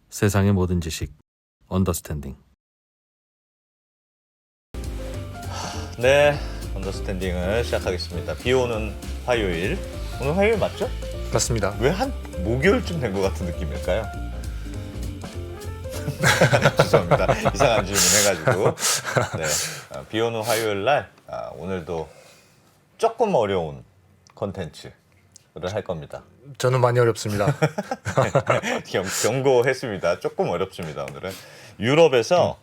세상의 모든 지식 언더스탠딩. 네, 언더스탠딩을 시작하겠습니다. 비 오는 화요일. 오늘 화요일 맞죠? 맞습니다. 왜 한 목요일쯤 된 것 같은 느낌일까요? 죄송합니다. 이상한 질문 해가지고. 네, 비 오는 화요일 날 오늘도 조금 어려운 컨텐츠를 할 겁니다. 저는 많이 어렵습니다. 경고했습니다. 조금 어렵습니다. 오늘은 유럽에서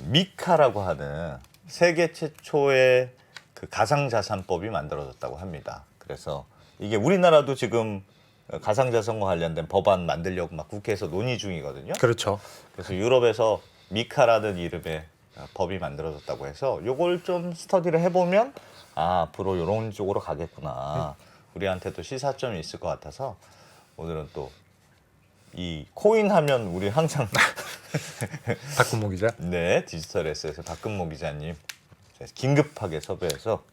미카라고 하는 세계 최초의 그 가상자산법이 만들어졌다고 합니다. 그래서 이게 우리나라도 지금 가상자산과 관련된 법안 만들려고 막 국회에서 논의 중이거든요. 그렇죠. 그래서 유럽에서 미카라는 이름의 법이 만들어졌다고 해서 요걸 좀 스터디를 해보면 앞으로 이런 쪽으로 가겠구나. 우리한테도 시사점이 있을 것 같아서 오늘은 또 이 코인 하면 우리 항상 박근모 기자. 네, 디지털 에셋의 박근모 기자님 긴급하게 섭외해서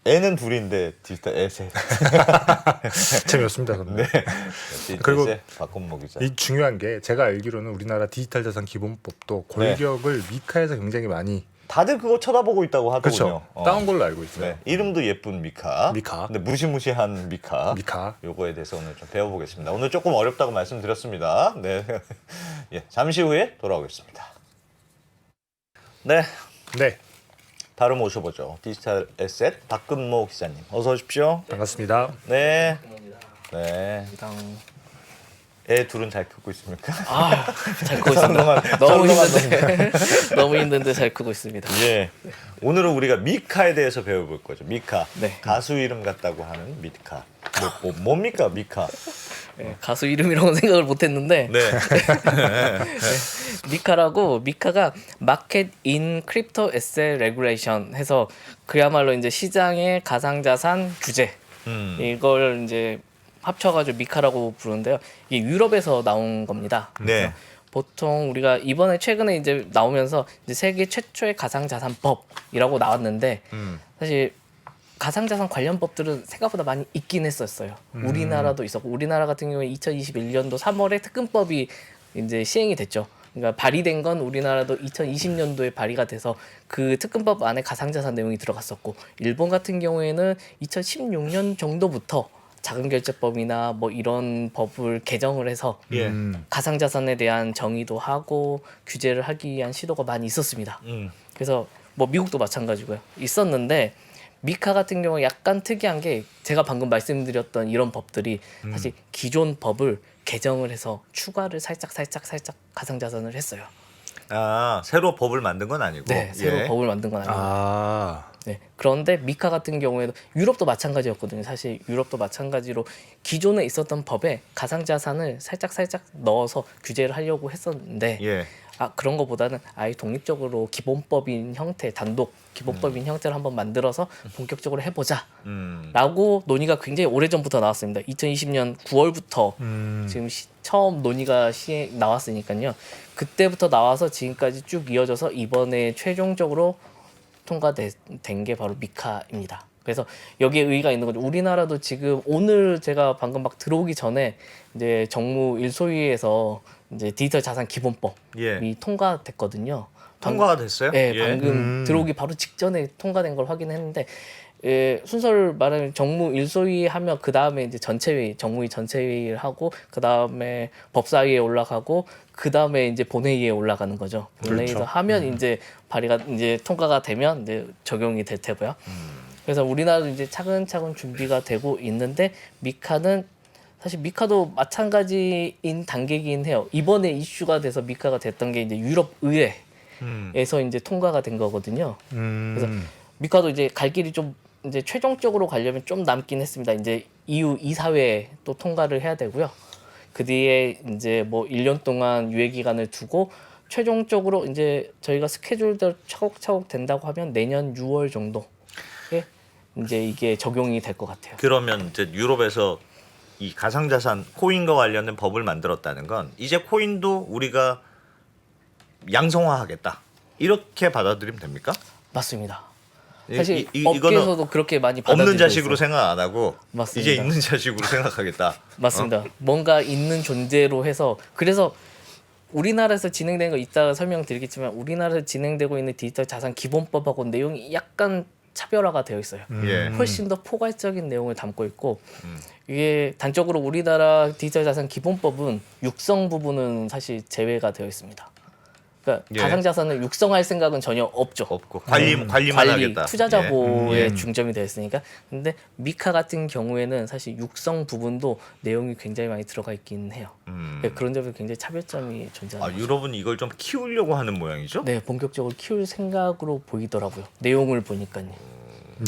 애는 둘인데 디지털 에셋 재미없습니다. 저는. 네, 디지털 그리고 에셋 박근모 기자. 이 중요한 게 제가 알기로는 우리나라 디지털 자산 기본법도 골격을 미카에서 굉장히 많이 다들 그거 쳐다보고 있다고 하더군요. 그렇죠. 따온 걸로 알고 있어요. 네, 이름도 예쁜 미카. 미카. 근데 무시무시한 미카. 미카. 요거에 대해서 오늘 좀 배워보겠습니다. 오늘 조금 어렵다고 말씀드렸습니다. 네, 예, 잠시 후에 돌아오겠습니다. 네, 네, 바로 모셔보죠. 디지털 에셋 박근모 기자님, 어서 오십시오. 반갑습니다. 네, 네. 애 둘은 잘 크고 있습니까? 잘 크고 있습니다. 너무 힘든데 너무 힘든데 잘 크고 있습니다. 예. 오늘은 우리가 미카에 대해서 배워볼 거죠. 미카. 네. 가수 이름 같다고 하는 미카. 뭡니까 미카? 네, 가수 이름이라고 생각을 못했는데 네. 미카가 마켓 인 크립토 에셋 레귤레이션 해서 그야말로 이제 시장의 가상자산 규제 이걸 이제 합쳐가지고 미카라고 부르는데요. 이게 유럽에서 나온 겁니다. 네. 보통 우리가 이번에 최근에 이제 나오면서 이제 세계 최초의 가상자산법이라고 나왔는데 사실 가상자산 관련 법들은 생각보다 많이 있긴 했었어요. 우리나라도 있었고 우리나라 같은 경우에 2021년도 3월에 특근법이 이제 시행이 됐죠. 그러니까 발의된 건 우리나라도 2020년도에 발의가 돼서 그 특근법 안에 가상자산 내용이 들어갔었고 일본 같은 경우에는 2016년 정도부터 자금결제법이나 뭐 이런 법을 개정을 해서 예. 가상자산에 대한 정의도 하고 규제를 하기 위한 시도가 많이 있었습니다. 그래서 뭐 미국도 마찬가지고요. 있었는데 미카 같은 경우 약간 특이한 게 제가 방금 말씀드렸던 이런 법들이 사실 기존 법을 개정을 해서 추가를 살짝 가상자산을 했어요. 새로 법을 만든 건 아니고. 네, 새로 법을 만든 건 아닙니다. 네, 그런데 미카 같은 경우에도 유럽도 마찬가지였거든요. 사실 유럽도 마찬가지로 기존에 있었던 법에 가상자산을 살짝 넣어서 규제를 하려고 했었는데 예. 그런 거보다는 아예 독립적으로 기본법인 형태, 단독 기본법인 형태를 한번 만들어서 본격적으로 해보자 라고 논의가 굉장히 오래전부터 나왔습니다. 2020년 9월부터 지금 처음 논의가 나왔으니까요. 그때부터 나와서 지금까지 쭉 이어져서 이번에 최종적으로 통과된 게 바로 미카입니다. 그래서 여기에 의의가 있는 거죠. 우리나라도 지금 오늘 제가 방금 막 들어오기 전에 이제 정무 1소위에서 이제 디지털 자산 기본법이 통과됐거든요. 통과가 됐어요? 네, 예. 방금 들어오기 바로 직전에 통과된 걸 확인했는데 순서를 말하면 정무 1소위 하면 그 다음에 이제 전체회의, 정무위 전체회의를 하고 그 다음에 법사위에 올라가고 그 다음에 이제 본회의에 올라가는 거죠. 본회의에서 그렇죠. 하면 이제 발의가 이제 통과가 되면 이제 적용이 될 테고요. 그래서 우리나라도 이제 차근차근 준비가 되고 있는데 미카는 사실 미카도 마찬가지인 단계이긴 해요. 이번에 이슈가 돼서 미카가 됐던 게 이제 유럽 의회에서 이제 통과가 된 거거든요. 그래서 미카도 이제 갈 길이 좀 이제 최종적으로 가려면 좀 남긴 했습니다. 이제 EU 이사회에 또 통과를 해야 되고요. 그 뒤에 이제 뭐 1년 동안 유예 기간을 두고 최종적으로 이제 저희가 스케줄대로 차곡차곡 된다고 하면 내년 6월 정도에 이제 이게 적용이 될 것 같아요. 그러면 이제 유럽에서 이 가상자산 코인과 관련된 법을 만들었다는 건 이제 코인도 우리가 양성화하겠다 이렇게 받아들이면 됩니까? 맞습니다. 사실 이거는 업계에서도 그렇게 많이 받아들이고 없는 자식으로 있어요. 생각 안 하고 맞습니다. 이제 있는 자식으로 생각하겠다. 맞습니다. 뭔가 있는 존재로 해서 그래서 우리나라에서 진행된 거 이따가 설명드리겠지만 우리나라에서 진행되고 있는 디지털 자산 기본법하고 내용이 약간 차별화가 되어 있어요. 예. 훨씬 더 포괄적인 내용을 담고 있고 이게 단적으로 우리나라 디지털 자산 기본법은 육성 부분은 사실 제외가 되어 있습니다. 그러니까 예. 가상자산을 육성할 생각은 전혀 없죠. 없고 관리만 관리, 하겠다. 투자자 예. 보호에 중점이 되어 있으니까. 근데 미카 같은 경우에는 사실 육성 부분도 내용이 굉장히 많이 들어가 있긴 해요. 그런 점에서 굉장히 차별점이 존재하는 거죠. 유럽은 이걸 좀 키우려고 하는 모양이죠? 네, 본격적으로 키울 생각으로 보이더라고요. 내용을 보니까요.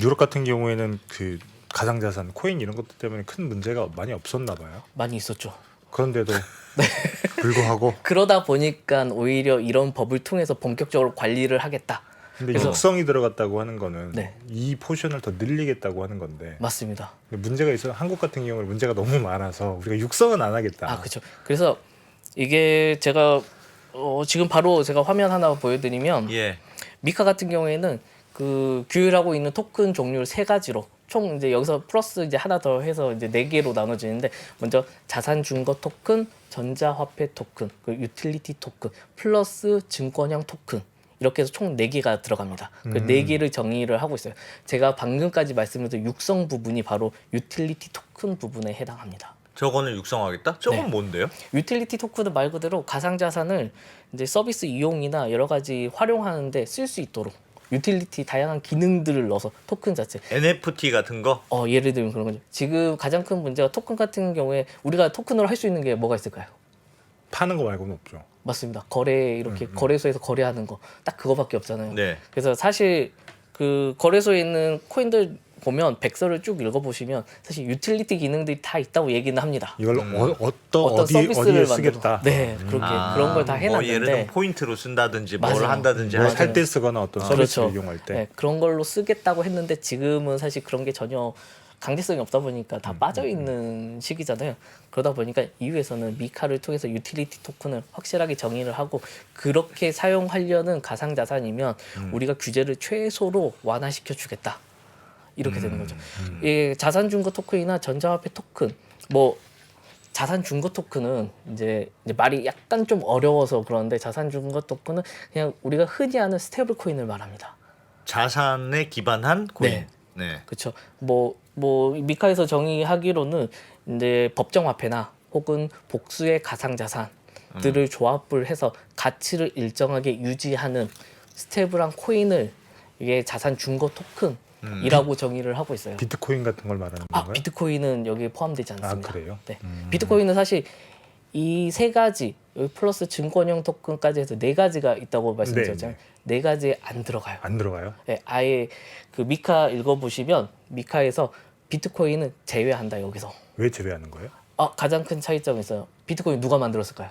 유럽 같은 경우에는 그 가상자산, 코인 이런 것들 때문에 큰 문제가 많이 없었나 봐요. 많이 있었죠. 그런데도 불구하고 그러다 보니까 오히려 이런 법을 통해서 본격적으로 관리를 하겠다. 근데 그래서- 육성이 들어갔다고 하는 거는 네. 이 포션을 더 늘리겠다고 하는 건데 맞습니다. 근데 문제가 있어. 한국 같은 경우는 문제가 너무 많아서 우리가 육성은 안 하겠다. 아, 그렇죠. 그래서 이게 제가 지금 바로 제가 화면 하나 보여드리면 예. 미카 같은 경우에는 그 규율하고 있는 토큰 종류를 세 가지로 총 이제 여기서 플러스 이제 하나 더 해서 이제 네 개로 나눠지는데 먼저 자산 준거 토큰, 전자화폐 토큰, 그 유틸리티 토큰, 플러스 증권형 토큰 이렇게 해서 총 4개가 들어갑니다. 그 4개를 정의를 하고 있어요. 제가 방금까지 말씀드린 육성 부분이 바로 유틸리티 토큰 부분에 해당합니다. 저거는 육성하겠다? 저건 네. 뭔데요? 유틸리티 토큰은 말 그대로 가상자산을 이제 서비스 이용이나 여러 가지 활용하는데 쓸 수 있도록 유틸리티 다양한 기능들을 넣어서 토큰 자체 NFT 같은 거? 예를 들면 그런 거죠. 지금 가장 큰 문제가 토큰 같은 경우에 우리가 토큰으로 할 수 있는 게 뭐가 있을까요? 파는 거 말고는 없죠. 맞습니다. 거래 이렇게 거래소에서 거래하는 거 딱 그거밖에 없잖아요. 네. 그래서 사실 그 거래소에 있는 코인들 보면 백서를 쭉 읽어보시면 사실 유틸리티 기능들이 다 있다고 얘기는 합니다. 이걸 어떤 어디에 서비스를 쓰겠다. 만들어 네 그렇게 그런 걸 다 뭐 예를 들면 해놨는데 포인트로 쓴다든지 맞아요. 뭘 한다든지 뭘 할 살 때 때 쓰거나 어떤 서비스를 이용할 때 네, 그런 걸로 쓰겠다고 했는데 지금은 사실 그런 게 전혀 강제성이 없다 보니까 다 빠져 있는 시기잖아요. 그러다 보니까 EU에서는 미카를 통해서 유틸리티 토큰을 확실하게 정의를 하고 그렇게 사용하려는 가상자산이면 우리가 규제를 최소로 완화시켜 주겠다. 이렇게 되는 거죠. 이 자산 준거 토큰이나 전자화폐 토큰, 뭐 자산 준거 토큰은 이제 말이 약간 좀 어려워서 그러는데 자산 준거 토큰은 그냥 우리가 흔히 아는 스테이블 코인을 말합니다. 자산에 기반한 코인. 네. 네. 그렇죠. 뭐 미카에서 정의하기로는 이제 법정 화폐나 혹은 복수의 가상 자산들을 조합을 해서 가치를 일정하게 유지하는 스테이블한 코인을 이게 자산 준거 토큰이라고 정의를 하고 있어요. 비트코인 같은 걸 말하는 건가요? 비트코인은 여기에 포함되지 않습니다. 그래요? 네. 비트코인은 사실 이 세 가지 여기 플러스 증권형 토큰까지 해서 4가지가 있다고 말씀드렸잖아요. 네 가지에 안 들어가요. 안 들어가요? 네, 아예 그 미카 읽어보시면 미카에서 비트코인은 제외한다 여기서. 왜 제외하는 거예요? 가장 큰 차이점이 있어요. 비트코인 누가 만들었을까요?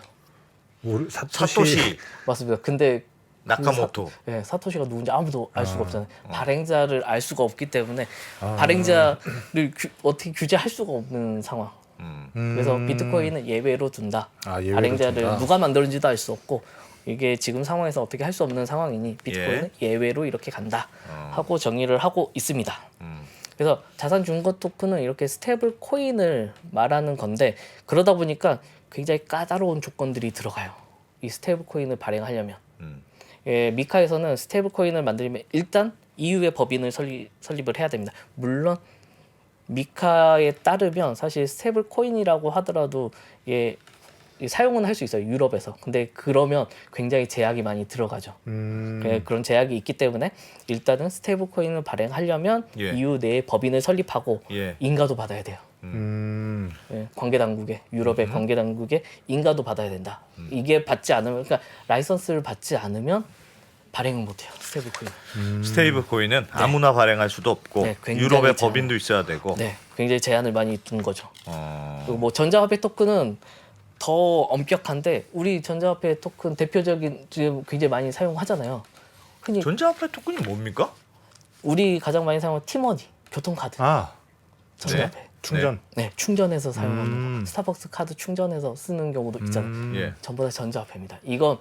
사토시 맞습니다. 근데 나카모토. 네, 사토시가 누군지 아무도 알 수가 없잖아요. 발행자를 알 수가 없기 때문에 발행자를 어떻게 규제할 수가 없는 상황. 그래서 비트코인은 예외로 둔다. 예외로 발행자를 둔다. 누가 만들었는지도 알 수 없고 이게 지금 상황에서 어떻게 할 수 없는 상황이니 비트코인은 예외로 이렇게 간다 하고 정의를 하고 있습니다. 그래서 자산 준거 토큰은 이렇게 스테이블 코인을 말하는 건데 그러다 보니까 굉장히 까다로운 조건들이 들어가요. 이 스테이블 코인을 발행하려면 미카에서는 스테이블 코인을 만들면 일단 EU의 법인을 설립을 해야 됩니다. 물론 미카에 따르면 사실 스테이블 코인이라고 하더라도 사용은 할 수 있어요. 유럽에서. 근데 그러면 굉장히 제약이 많이 들어가죠. 그런 제약이 있기 때문에 일단은 스테이블 코인을 발행하려면 EU 내에 법인을 설립하고 인가도 받아야 돼요. 관계 당국에 유럽의 관계 당국에 인가도 받아야 된다. 이게 받지 않으면 그러니까 라이선스를 받지 않으면 발행을 못 해요. 스테이블 코인. 스테이블 코인은 아무나 발행할 수도 없고 네, 굉장히 유럽의 제한. 법인도 있어야 되고. 네, 굉장히 제한을 많이 둔 거죠. 그리고 뭐 전자화폐 토큰은 더 엄격한데 우리 전자화폐 토큰 대표적인 지금 굉장히 많이 사용하잖아요. 흔히 전자화폐 토큰이 뭡니까? 우리 가장 많이 사용하는 티머니, 교통카드, 전자화폐. 충전. 네, 충전해서 사용하는 거. 스타벅스 카드 충전해서 쓰는 경우도 있잖아요. 예. 전부 다 전자화폐입니다. 이건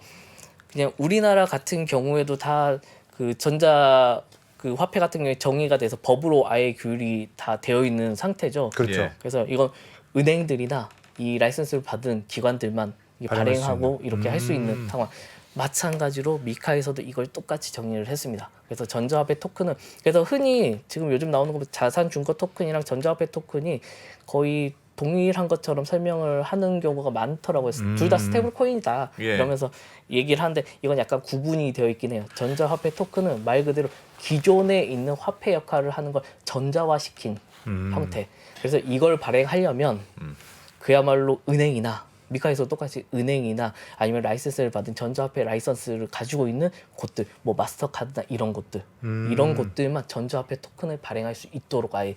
그냥 우리나라 같은 경우에도 다 그 전자 그 화폐 같은 경우에 정의가 돼서 법으로 아예 규율이 다 되어 있는 상태죠. 그렇죠. 예. 그래서 이건 은행들이나 이 라이선스를 받은 기관들만 이게 발행할 수 발행하고 있는. 이렇게 할 수 있는 상황. 마찬가지로 미카에서도 이걸 똑같이 정의를 했습니다. 그래서 전자화폐 토큰은 그래서 흔히 지금 요즘 나오는 거 자산 증거 토큰이랑 전자화폐 토큰이 거의 동일한 것처럼 설명을 하는 경우가 많더라고요. 둘 다 스테이블 코인이다 예. 이러면서 얘기를 하는데 이건 약간 구분이 되어 있긴 해요. 전자화폐 토큰은 말 그대로 기존에 있는 화폐 역할을 하는 걸 전자화시킨 형태. 그래서 이걸 발행하려면 그야말로 은행이나 미카에서 똑같이 은행이나 아니면 라이센스를 받은 전자화폐 라이선스를 가지고 있는 곳들, 뭐 마스터카드나 이런 곳들, 이런 곳들만 전자화폐 토큰을 발행할 수 있도록 아예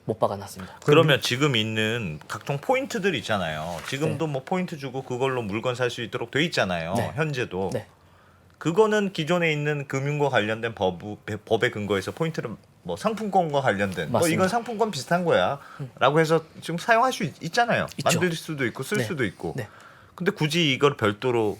못 박아놨습니다. 그러면 지금 있는 각종 포인트들 있잖아요. 지금도 뭐 포인트 주고 그걸로 물건 살 수 있도록 돼 있잖아요. 네. 현재도. 네. 그거는 기존에 있는 금융과 관련된 법에 근거해서 포인트를 뭐 상품권과 관련된 뭐 맞습니다. 이건 상품권 비슷한 거야라고 해서 지금 사용할 수 있잖아요. 있죠. 만들 수도 있고 쓸 네. 수도 있고. 네. 근데 굳이 이걸 별도로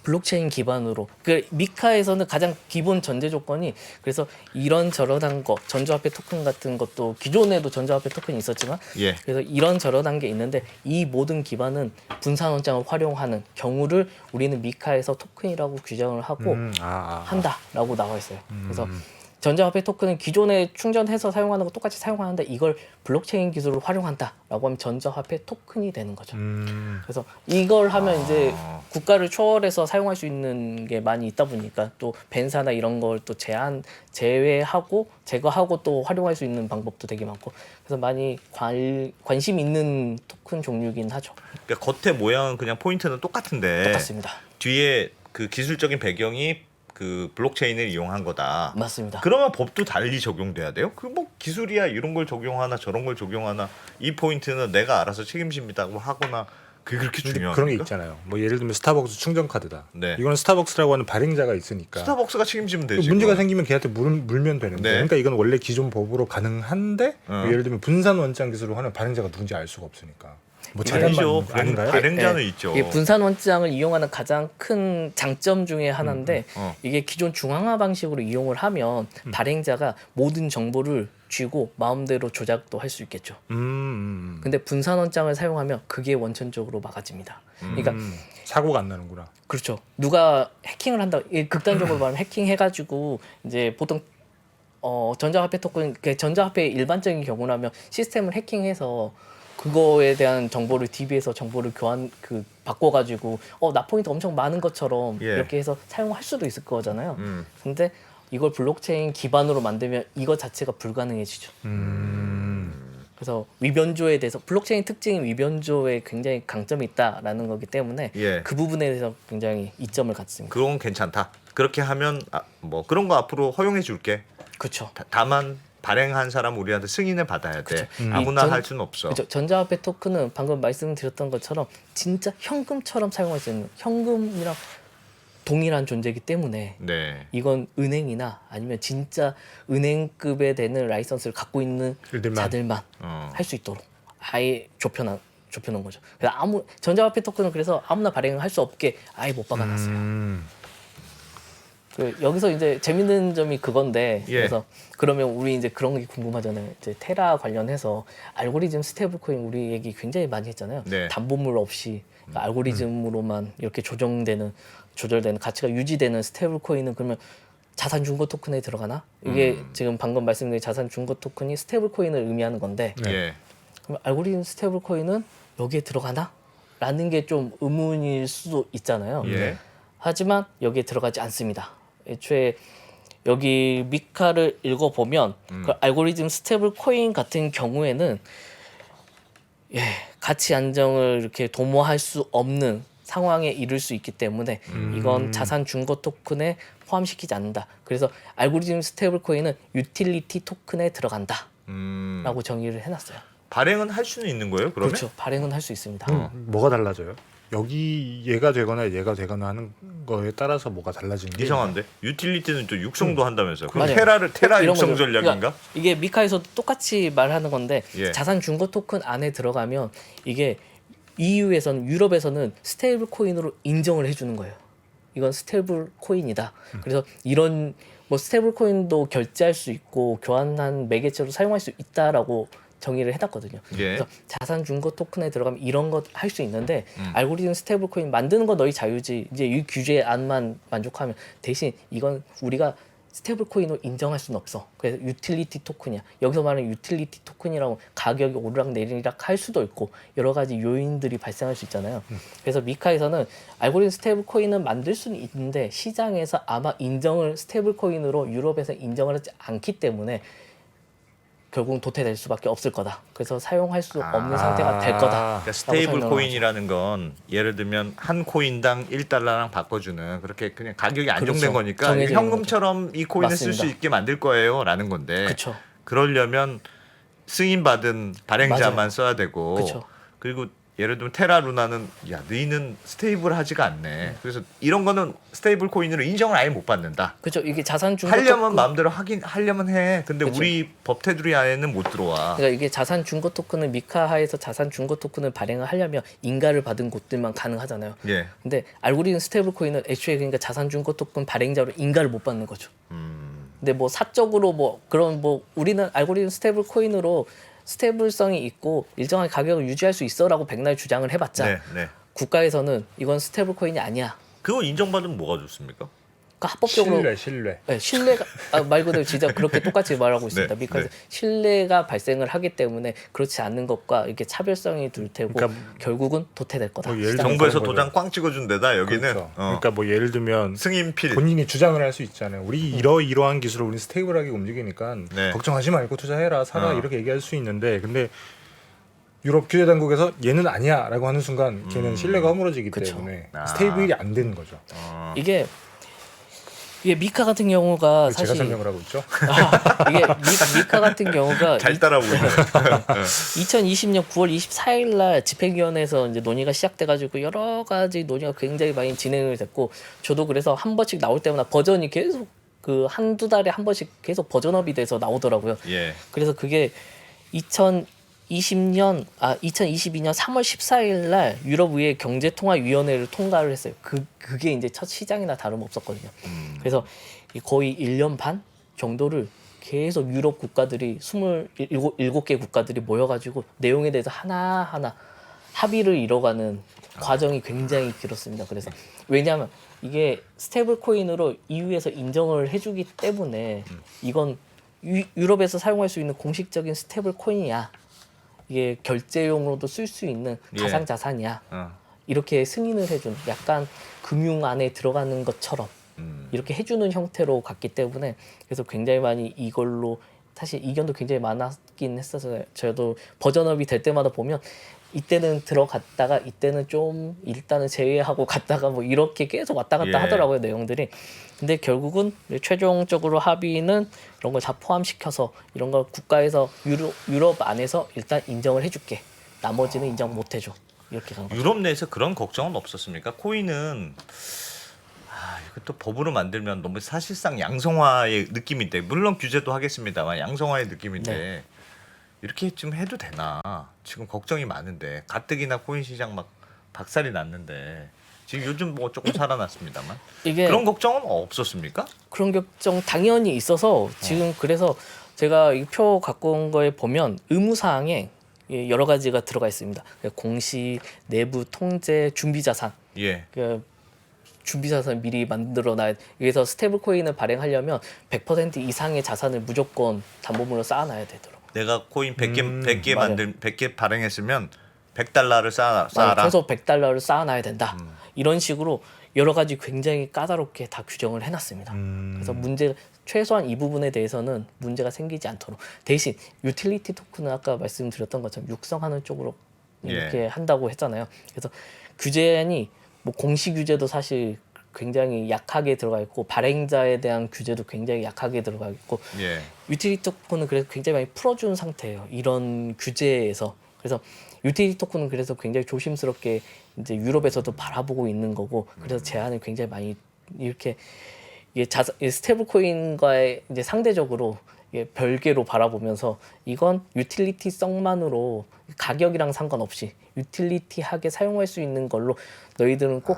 블록체인 기반으로 그 미카에서는 가장 기본 전제 조건이 그래서 이런 저런한 거 전자화폐 토큰 같은 것도 기존에도 전자화폐 토큰이 있었지만 예. 그래서 이런 저런한 게 있는데 이 모든 기반은 분산원장을 활용하는 경우를 우리는 미카에서 토큰이라고 규정을 하고 한다라고 나와 있어요. 그래서 전자화폐 토큰은 기존에 충전해서 사용하는 거 똑같이 사용하는데 이걸 블록체인 기술을 활용한다라고 하면 전자화폐 토큰이 되는 거죠. 그래서 이걸 하면 이제 국가를 초월해서 사용할 수 있는 게 많이 있다 보니까 또 벤사나 이런 걸 또 제외하고 제거하고 또 활용할 수 있는 방법도 되게 많고 그래서 많이 관심 있는 토큰 종류긴 하죠. 그러니까 겉에 모양은 그냥 포인트는 똑같은데 똑같습니다. 뒤에 그 기술적인 배경이 그 블록체인을 이용한 거다. 맞습니다. 그러면 법도 달리 적용돼야 돼요? 그 뭐 기술이야 이런 걸 적용하나 저런 걸 적용하나 이 포인트는 내가 알아서 책임집니다고 하거나 그게 그렇게 근데 중요합니까? 그런 게 있잖아요. 뭐 예를 들면 스타벅스 충전 카드다. 네. 이거는 스타벅스라고 하는 발행자가 있으니까 스타벅스가 책임지면 되지. 문제가 그건. 생기면 걔한테 물면 되는데 네. 그러니까 이건 원래 기존 법으로 가능한데 뭐 예를 들면 분산 원장 기술로 하는 발행자가 누군지 알 수가 없으니까 뭐 아니죠. 차단받는 아닌가요? 발행자는 예, 있죠. 이게 분산 원장을 이용하는 가장 큰 장점 중에 하나인데 이게 기존 중앙화 방식으로 이용을 하면 발행자가 모든 정보를 쥐고 마음대로 조작도 할 수 있겠죠. 근데 분산 원장을 사용하면 그게 원천적으로 막아집니다. 그러니까 사고가 안 나는구나. 그렇죠. 누가 해킹을 한다. 극단적으로 말하면 해킹해가지고 이제 보통 전자화폐 토큰, 전자화폐의 일반적인 경우라면 시스템을 해킹해서 그거에 대한 정보를 DB에서 정보를 바꿔가지고 나 포인트 엄청 많은 것처럼 예. 이렇게 해서 사용할 수도 있을 거잖아요. 근데 이걸 블록체인 기반으로 만들면 이거 자체가 불가능해지죠. 그래서 위변조에 대해서 블록체인 특징이 위변조에 굉장히 강점이 있다라는 거기 때문에 예. 그 부분에 대해서 굉장히 이점을 갖습니다. 그건 괜찮다. 그렇게 하면 뭐 그런 거 앞으로 허용해 줄게. 그렇죠. 다만 발행한 사람 우리한테 승인을 받아야 돼. 아무나 할 수는 없어. 그렇죠. 전자화폐 토큰은 방금 말씀드렸던 것처럼 진짜 현금처럼 사용할 수 있는 현금이랑 동일한 존재이기 때문에 네. 이건 은행이나 아니면 진짜 은행급에 되는 라이선스를 갖고 있는 자들만 할 수 있도록 아예 좁혀놓은 거죠. 그래서 전자화폐 토큰은 그래서 아무나 발행을 할 수 없게 아예 못 박아놨어요. 여기서 이제 재밌는 점이 그건데 예. 그래서 그러면 우리 이제 그런 게 궁금하잖아요. 이제 테라 관련해서 알고리즘 스테이블 코인 우리 얘기 굉장히 많이 했잖아요. 네. 담보물 없이 그러니까 알고리즘으로만 이렇게 조절되는 가치가 유지되는 스테이블 코인은 그러면 자산 중고 토큰에 들어가나? 이게 지금 방금 말씀드린 자산 중고 토큰이 스테이블 코인을 의미하는 건데 예. 그럼 알고리즘 스테이블 코인은 여기에 들어가나? 라는 게 좀 의문일 수도 있잖아요. 예. 하지만 여기에 들어가지 않습니다. 애초에 여기 미카를 읽어보면 그 알고리즘 스테이블 코인 같은 경우에는 가치 안정을 이렇게 도모할 수 없는 상황에 이를 수 있기 때문에 이건 자산 중고 토큰에 포함시키지 않는다. 그래서 알고리즘 스테이블 코인은 유틸리티 토큰에 들어간다 라고 정의를 해놨어요. 발행은 할 수는 있는 거예요? 그러면? 그렇죠. 발행은 할 수 있습니다. 뭐가 달라져요? 여기 얘가 되거나 얘가 되거나 하는 거에 따라서 뭐가 달라지는 게 이상한데 유틸리티는 또 육성도 한다면서요? 그럼 맞아요. 테라 이런 육성 거죠. 전략인가? 그러니까 이게 미카에서도 똑같이 말하는 건데 예. 자산 중고 토큰 안에 들어가면 이게 EU에서는 유럽에서는 스테이블 코인으로 인정을 해주는 거예요. 이건 스테이블 코인이다. 그래서 이런 뭐 스테이블 코인도 결제할 수 있고 교환한 매개체로 사용할 수 있다라고 정의를 해놨거든요. 예. 그래서 자산 중고 토큰에 들어가면 이런 것 할 수 있는데 알고리즘 스테이블 코인 만드는 건 너희 자유지. 이제 이 규제 안만 만족하면 대신 이건 우리가 스테이블 코인으로 인정할 수는 없어. 그래서 유틸리티 토큰이야. 여기서 말하는 유틸리티 토큰이라고 가격이 오르락 내리락 할 수도 있고 여러 가지 요인들이 발생할 수 있잖아요. 그래서 미카에서는 알고리즘 스테이블 코인은 만들 수는 있는데 시장에서 아마 인정을 스테이블 코인으로 유럽에서 인정을 하지 않기 때문에 결국은 도태될 수밖에 없을 거다. 그래서 사용할 수 없는 상태가 될 거다. 그러니까 스테이블 설명을 코인이라는 건 예를 들면 한 코인당 1달러랑 바꿔주는 그렇게 그냥 가격이 안정된 그렇죠. 거니까 정해져 있는 현금처럼 이 코인을 쓸 수 맞습니다. 있게 만들 거예요라는 건데 그렇죠. 그러려면 승인 받은 발행자만 맞아요. 써야 되고 그쵸. 그리고 예를 들면 테라 루나는 야 너희는 스테이블하지가 않네. 그래서 이런 거는 스테이블 코인으로 인정을 아예 못 받는다. 그렇죠. 이게 자산 중고 하려면 토큰, 마음대로 하려면 해. 근데 그쵸. 우리 법 테두리 안에는 못 들어와. 그러니까 이게 자산 중고 토큰을 미카하에서 자산 중고 토큰을 발행을 하려면 인가를 받은 곳들만 가능하잖아요. 예. 근데 알고리즘 스테이블 코인은 애초에 그러니까 자산 중고 토큰 발행자로 인가를 못 받는 거죠. 근데 뭐 사적으로 뭐 그런 뭐 우리는 알고리즘 스테이블 코인으로 스테이블성이 있고 일정한 가격을 유지할 수 있어라고 백날 주장을 해봤자 네, 네. 국가에서는 이건 스테이블 코인이 아니야. 그거 인정받으면 뭐가 좋습니까? 그러니까 합법적으로 신뢰. 네, 신뢰가 말 그대로 진짜 그렇게 똑같이 말하고 있습니다. 네, 미카에서 네. 신뢰가 발생을 하기 때문에 그렇지 않는 것과 이렇게 차별성이 둘 테고 그러니까 결국은 도태될 거다. 뭐 예를 시장에서. 정부에서 거죠. 도장 꽝 찍어준 데다 여기는 그렇죠. 그러니까 뭐 예를 들면 승인필. 본인이 주장을 할 수 있잖아요. 우리 이러이러한 기술을 우리 스테이블하게 움직이니까 네. 걱정하지 말고 투자해라, 사라 어. 이렇게 얘기할 수 있는데 근데 유럽 규제 당국에서 얘는 아니야라고 하는 순간 걔는 신뢰가 허물어지기 그쵸. 때문에 아. 스테이블이 안 되는 거죠. 이게 미카 같은 경우가 제가 사실 설명을 하고 있죠. 이게 미카 같은 경우가 잘 따라오고 있네. 2020년 9월 24일 날 집행위원회에서 이제 논의가 시작돼가지고 여러 가지 논의가 굉장히 많이 진행이 됐고 저도 그래서 한 번씩 나올 때마다 버전이 계속 그 한두 달에 한 번씩 계속 버전업이 돼서 나오더라고요. 예. 그래서 그게 2022년 3월 14일 날 유럽의회 경제통화위원회를 통과를 했어요. 그게 이제 첫 시장이나 다름없었거든요. 그래서 거의 1년 반 정도를 계속 유럽 국가들이 27개 국가들이 모여가지고 내용에 대해서 하나하나 합의를 이뤄가는 과정이 굉장히 길었습니다. 그래서 왜냐하면 이게 스테이블 코인으로 EU에서 인정을 해주기 때문에 이건 유럽에서 사용할 수 있는 공식적인 스테이블 코인이야. 이게 결제용으로도 쓸 수 있는 예. 가상 자산이야. 어. 이렇게 승인을 해준 약간 금융 안에 들어가는 것처럼 이렇게 해주는 형태로 갔기 때문에 그래서 굉장히 많이 이걸로 사실 이견도 굉장히 많았긴 했어서 저도 버전업이 될 때마다 보면 이때는 들어갔다가 이때는 좀 일단은 제외하고 갔다가 뭐 이렇게 계속 왔다 갔다 예. 하더라고요 내용들이. 근데 결국은 최종적으로 합의는 이런 걸 다 포함시켜서 이런 걸 국가에서 유럽 안에서 일단 인정을 해줄게. 나머지는 인정 못 해줘. 이렇게 간 거죠. 유럽 내에서 그런 걱정은 없었습니까? 코인은 이것도 법으로 만들면 너무 사실상 양성화의 느낌인데 물론 규제도 하겠습니다만 양성화의 느낌인데 네. 이렇게 좀 해도 되나? 지금 걱정이 많은데 가뜩이나 코인 시장 막 박살이 났는데 지금 요즘 뭐 조금 살아났습니다만 이게 그런 걱정은 없었습니까? 그런 걱정 당연히 있어서 지금 그래서 제가 이 표 갖고 온 거에 보면 의무사항에 여러 가지가 들어가 있습니다. 공시, 내부 통제, 준비자산. 예. 그 준비자산 미리 만들어놔야 여기서 스테이블 코인을 발행하려면 100% 이상의 자산을 무조건 담보물로 쌓아놔야 되도록. 내가 코인 100개 맞아요. 100개 발행했으면 100달러를 쌓아라. 최소 100달러를 쌓아놔야 된다. 이런 식으로 여러 가지 굉장히 까다롭게 다 규정을 해놨습니다. 그래서 최소한 이 부분에 대해서는 문제가 생기지 않도록 대신 유틸리티 토큰은 아까 말씀드렸던 것처럼 육성하는 쪽으로 이렇게 예. 한다고 했잖아요. 그래서 규제안이 뭐 공시 규제도 사실 굉장히 약하게 들어가 있고 발행자에 대한 규제도 굉장히 약하게 들어가 있고 예. 유틸리티 토큰은 그래서 굉장히 많이 풀어준 상태예요. 이런 규제에서. 그래서 유틸리티 토큰은 그래서 굉장히 조심스럽게 이제 유럽에서도 바라보고 있는 거고 그래서 제한을 굉장히 많이 이렇게 스테이블 코인과의 이제 상대적으로 이게 별개로 바라보면서 이건 유틸리티성만으로 가격이랑 상관없이 유틸리티하게 사용할 수 있는 걸로 너희들은 꼭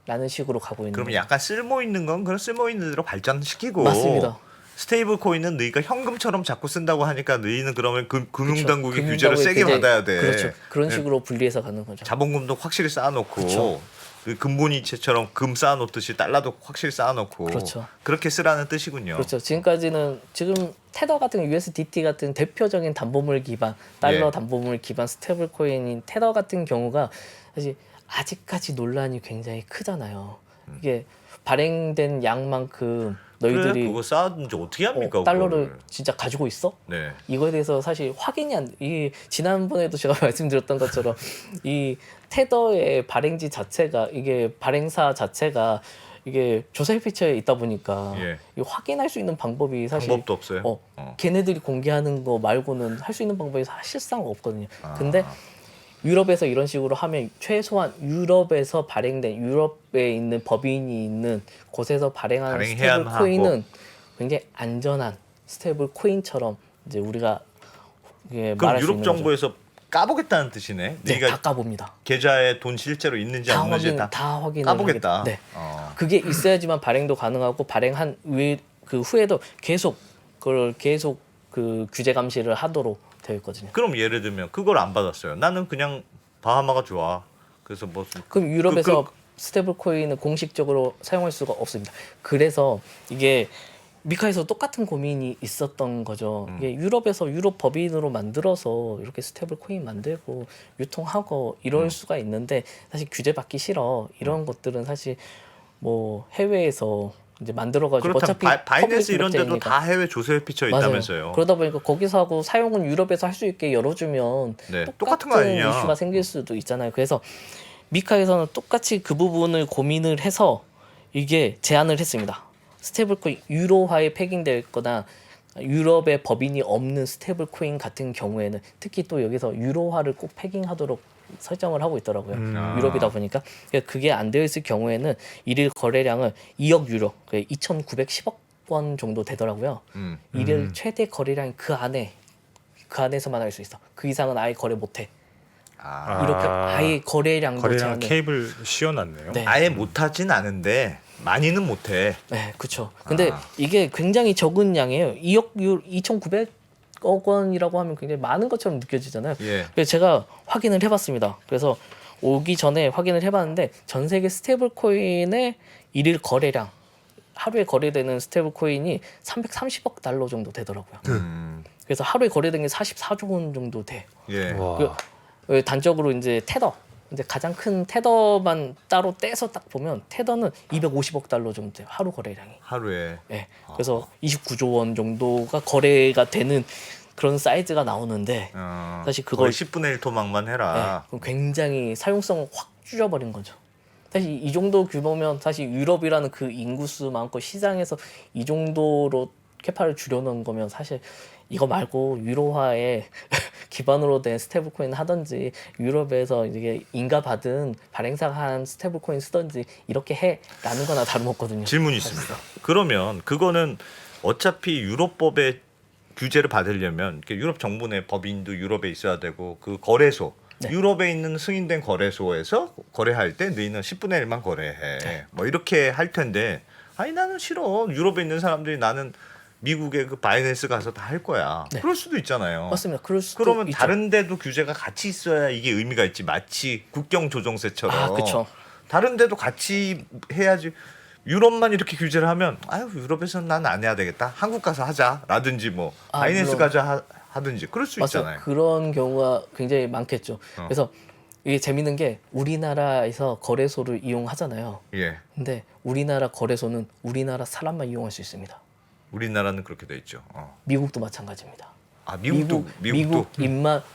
해라는 식으로 가고 있는 그러면 거죠. 약간 쓸모 있는 건 그런 쓸모 있는 대로 발전시키고 맞습니다. 스테이블 코인은 너희가 현금처럼 자꾸 쓴다고 하니까 너희는 그러면 금융당국이 그렇죠. 규제를 세게 굉장히- 받아야 돼. 그렇죠. 그런 네. 식으로 분리해서 가는 거죠. 자본금도 확실히 쌓아놓고 그렇죠. 그 금본이체처럼 금 쌓아놓듯이 달러도 확실히 쌓아놓고 그렇죠. 그렇게 쓰라는 뜻이군요. 그렇죠. 지금까지는 지금 테더 같은 USDT 같은 대표적인 담보물 기반 달러 예. 담보물 기반 스테이블 코인인 테더 같은 경우가 사실 아직까지 논란이 굉장히 크잖아요. 이게 발행된 양만큼 그래, 너희들이 그거 쌓았는지 어떻게 합니까? 달러를 그거를. 진짜 가지고 있어? 네. 이거에 대해서 사실 확인이 안, 이 지난번에도 제가 말씀드렸던 것처럼 이 테더의 발행지 자체가 이게 발행사 자체가 이게 조세 피처에 있다 보니까 예. 이 확인할 수 있는 방법이 사실 방법도 없어요. 걔네들이 공개하는 거 말고는 할 수 있는 방법이 사실상 없거든요. 근데 유럽에서 이런 식으로 하면 최소한 유럽에서 발행된 유럽에 있는 법인이 있는 곳에서 발행하는 발행해야 스테이블 코인은 굉장히 안전한 스테이블 코인처럼 이제 우리가 이게 그럼 말할 수 유럽 있는 정부에서 까보겠다는 뜻이네. 거죠. 네, 네가 다 까봅니다. 계좌에 돈 실제로 있는지 다 없는지 확인, 다 다 확인을 까보겠다. 하겠다. 네, 그게 있어야지만 발행도 가능하고 발행한 그 후에도 계속 그걸 계속 그 규제 감시를 하도록 되어 있거든요. 그럼 예를 들면 그걸 안 받았어요. 나는 그냥 바하마가 좋아. 그래서 뭐 그럼 유럽에서 스테이블 코인을 공식적으로 사용할 수가 없습니다. 그래서 이게 미카에서 똑같은 고민이 있었던 거죠. 이게 유럽에서 유럽 법인으로 만들어서 이렇게 스테이블 코인 만들고 유통하고 이럴 수가 있는데 사실 규제 받기 싫어. 이런 것들은 사실 뭐 해외에서 이제 만들어가지고 그렇다면 어차피 바이낸스 퍼블릭 이런 데도 블록체인이니까. 다 해외 조세에 피쳐 맞아요. 있다면서요. 그러다 보니까 거기서 하고 사용은 유럽에서 할 수 있게 열어주면 네, 똑같은 똑같은 거 아니냐. 이슈가 생길 수도 있잖아요. 그래서 미카에서는 똑같이 그 부분을 고민을 해서 이게 제안을 했습니다. 스테이블 코인 유로화에 패킹될 거나 유럽의 법인이 없는 스테이블 코인 같은 경우에는 특히 또 여기서 유로화를 꼭 패킹하도록 설정을 하고 있더라고요. 유럽이다 보니까 그게 안 되어 있을 경우에는 일일 거래량은 2억 유로, 2,910억 원 정도 되더라고요. 일일 최대 거래량이 그 안에서만 할 수 있어. 그 이상은 아예 거래 못해. 이렇게 아예 거래량도 거래량 제한을- 케이블 씌워놨네요. 네. 아예 못하진 않은데 많이는 못해. 네, 그렇죠. 근데 이게 굉장히 적은 양이에요. 2,900억 원이라고 하면 굉장히 많은 것처럼 느껴지잖아요. 예. 그래서 제가 확인을 해봤습니다. 그래서 오기 전에 확인을 해봤는데 전 세계 스테이블 코인의 일일 거래량 하루에 거래되는 스테이블 코인이 330억 달러 정도 되더라고요. 그래서 하루에 거래되는 게 44조 원 정도 돼. 예. 와. 단적으로 이제 테더, 이제 가장 큰 테더만 따로 떼서 딱 보면 테더는 250억 달러 정도 돼요. 하루 거래량이. 하루에. 네. 그래서 29조 원 정도가 거래가 되는 그런 사이즈가 나오는데 사실 그걸 거의 10분의 1 토막만 해라. 그럼 굉장히 사용성을 확 줄여버린 거죠. 사실 이 정도 규모면 사실 유럽이라는 그 인구수 많고 시장에서 이 정도로 캐파를 줄여놓은 거면 사실 이거 말고 유로화에 기반으로 된 스테이블 코인 하든지 유럽에서 이게 인가받은 발행사가 한 스테이블 코인 쓰든지 이렇게 해라는 거나 다름없거든요. 질문이 있습니다. 그러면 그거는 어차피 유럽법의 규제를 받으려면 이렇게 유럽 정부 내 법인도 유럽에 있어야 되고 그 거래소 네. 유럽에 있는 승인된 거래소에서 거래할 때 너희는 10분의 1만 거래해. 네. 뭐 이렇게 할 텐데 아니 나는 싫어. 유럽에 있는 사람들이 나는 미국의 그 바이낸스 가서 다 할 거야. 네. 그럴 수도 있잖아요. 맞습니다. 그럴 수도 그러면 있죠. 다른 데도 규제가 같이 있어야 이게 의미가 있지. 마치 국경 조정세처럼. 아, 그쵸. 다른 데도 같이 해야지. 유럽만 이렇게 규제를 하면 아유 유럽에서는 난 안 해야 되겠다. 한국 가서 하자라든지 뭐 바이낸스 물론. 가자 하든지 그럴 수 맞아요. 있잖아요. 그런 경우가 굉장히 많겠죠. 그래서 이게 재밌는 게 우리나라에서 거래소를 이용하잖아요. 예. 근데 우리나라 거래소는 우리나라 사람만 이용할 수 있습니다. 우리나라는 그렇게 돼 있죠. 미국도 마찬가지입니다. 아 미국도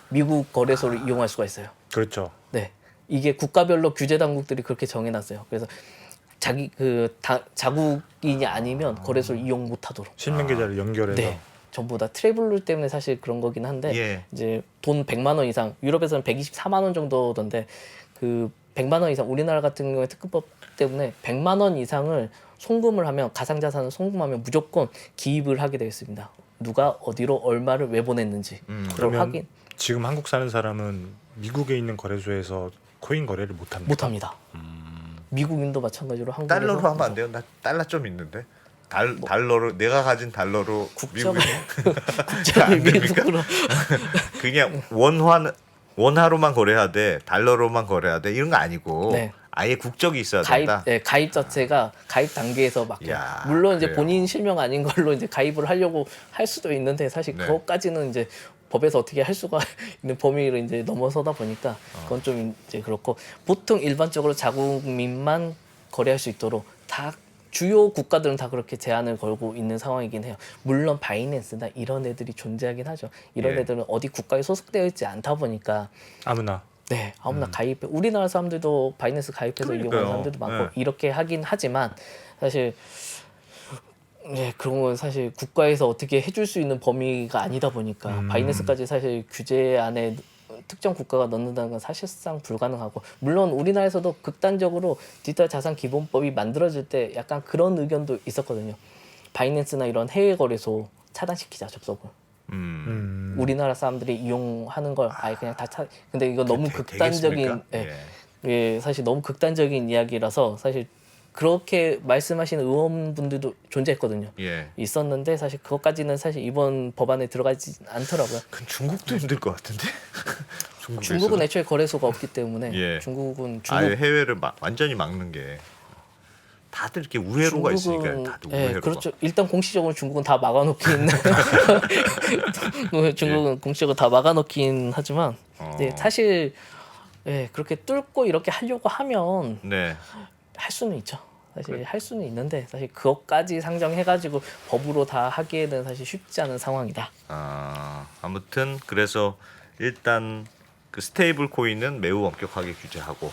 미국 거래소를 이용할 수가 있어요. 그렇죠. 네, 이게 국가별로 규제 당국들이 그렇게 정해놨어요. 그래서 자국인이 아니면 거래소를 이용 못하도록. 실명 계좌를 연결해서. 네, 전부 다 트래블룰 때문에 사실 그런 거긴 한데 예. 이제 돈 100만 원 이상, 유럽에서는 124만 원 정도던데 그 100만 원 이상, 우리나라 같은 경우에 특급법 때문에 100만 원 이상을 송금을 하면 가상자산을 송금하면 무조건 기입을 하게 되어 있습니다. 누가 어디로 얼마를 왜 보냈는지 그걸 그러면 확인 지금 한국 사는 사람은 미국에 있는 거래소에서 코인 거래를 못 합니다. 못합니다. 미국인도 마찬가지로 한국에서 달러로 하면 안 돼요? 나 달러 좀 있는데. 달러로 내가 가진 달러로 국적을 미국에 국적을 안 됩니까? 미국으로 그냥 원화로만 거래해야 돼. 달러로만 거래해야 돼. 이런 거 아니고 네. 아예 국적이 있어야 가입 된다. 가입 자체가 가입 단계에서 막혀요. 이야, 물론 이제 그래요. 본인 실명 아닌 걸로 이제 가입을 하려고 할 수도 있는데 사실 네. 그것까지는 이제 법에서 어떻게 할 수가 있는 범위를 이제 넘어서다 보니까 그건 좀 이제 그렇고 보통 일반적으로 자국민만 거래할 수 있도록 다 주요 국가들은 다 그렇게 제한을 걸고 있는 상황이긴 해요. 물론 바이낸스나 이런 애들이 존재하긴 하죠. 이런 예. 애들은 어디 국가에 소속되어 있지 않다 보니까 아무나. 네, 아무나 가입해. 우리나라 사람들도 바이낸스 가입해서 그러니까요. 이용하는 사람들도 많고 네. 이렇게 하긴 하지만 사실 그런 건 사실 국가에서 어떻게 해줄 수 있는 범위가 아니다 보니까 바이낸스까지 사실 규제 안에 특정 국가가 넣는다는 건 사실상 불가능하고 물론 우리나라에서도 극단적으로 디지털 자산 기본법이 만들어질 때 약간 그런 의견도 있었거든요. 바이낸스나 이런 해외 거래소 차단시키자 접속을. 우리나라 사람들이 이용하는 걸 아예 그냥 다 근데 이거 너무 극단적인 되겠습니까? 예, 사실 너무 극단적인 이야기라서 사실 그렇게 말씀하시는 의원분들도 존재했거든요. 예. 있었는데 사실 그것까지는 사실 이번 법안에 들어가지 않더라고요. 그 중국도 힘들 것 같은데. 중국은 애초에 거래소가 없기 때문에 예. 중국은 아예 해외를 완전히 막는 게 다들 이렇게 우회로가 있으니까 다들 예, 우회로가. 그렇죠. 일단 공식적으로 중국은 다 막아놓긴 중국은 공식적으로 다 막아놓긴 하지만 네, 사실 그렇게 뚫고 이렇게 하려고 하면 네. 할 수는 있죠. 사실 할 수는 있는데 사실 그것까지 상정해가지고 법으로 다 하기에는 사실 쉽지 않은 상황이다. 아무튼 그래서 일단 그 스테이블 코인은 매우 엄격하게 규제하고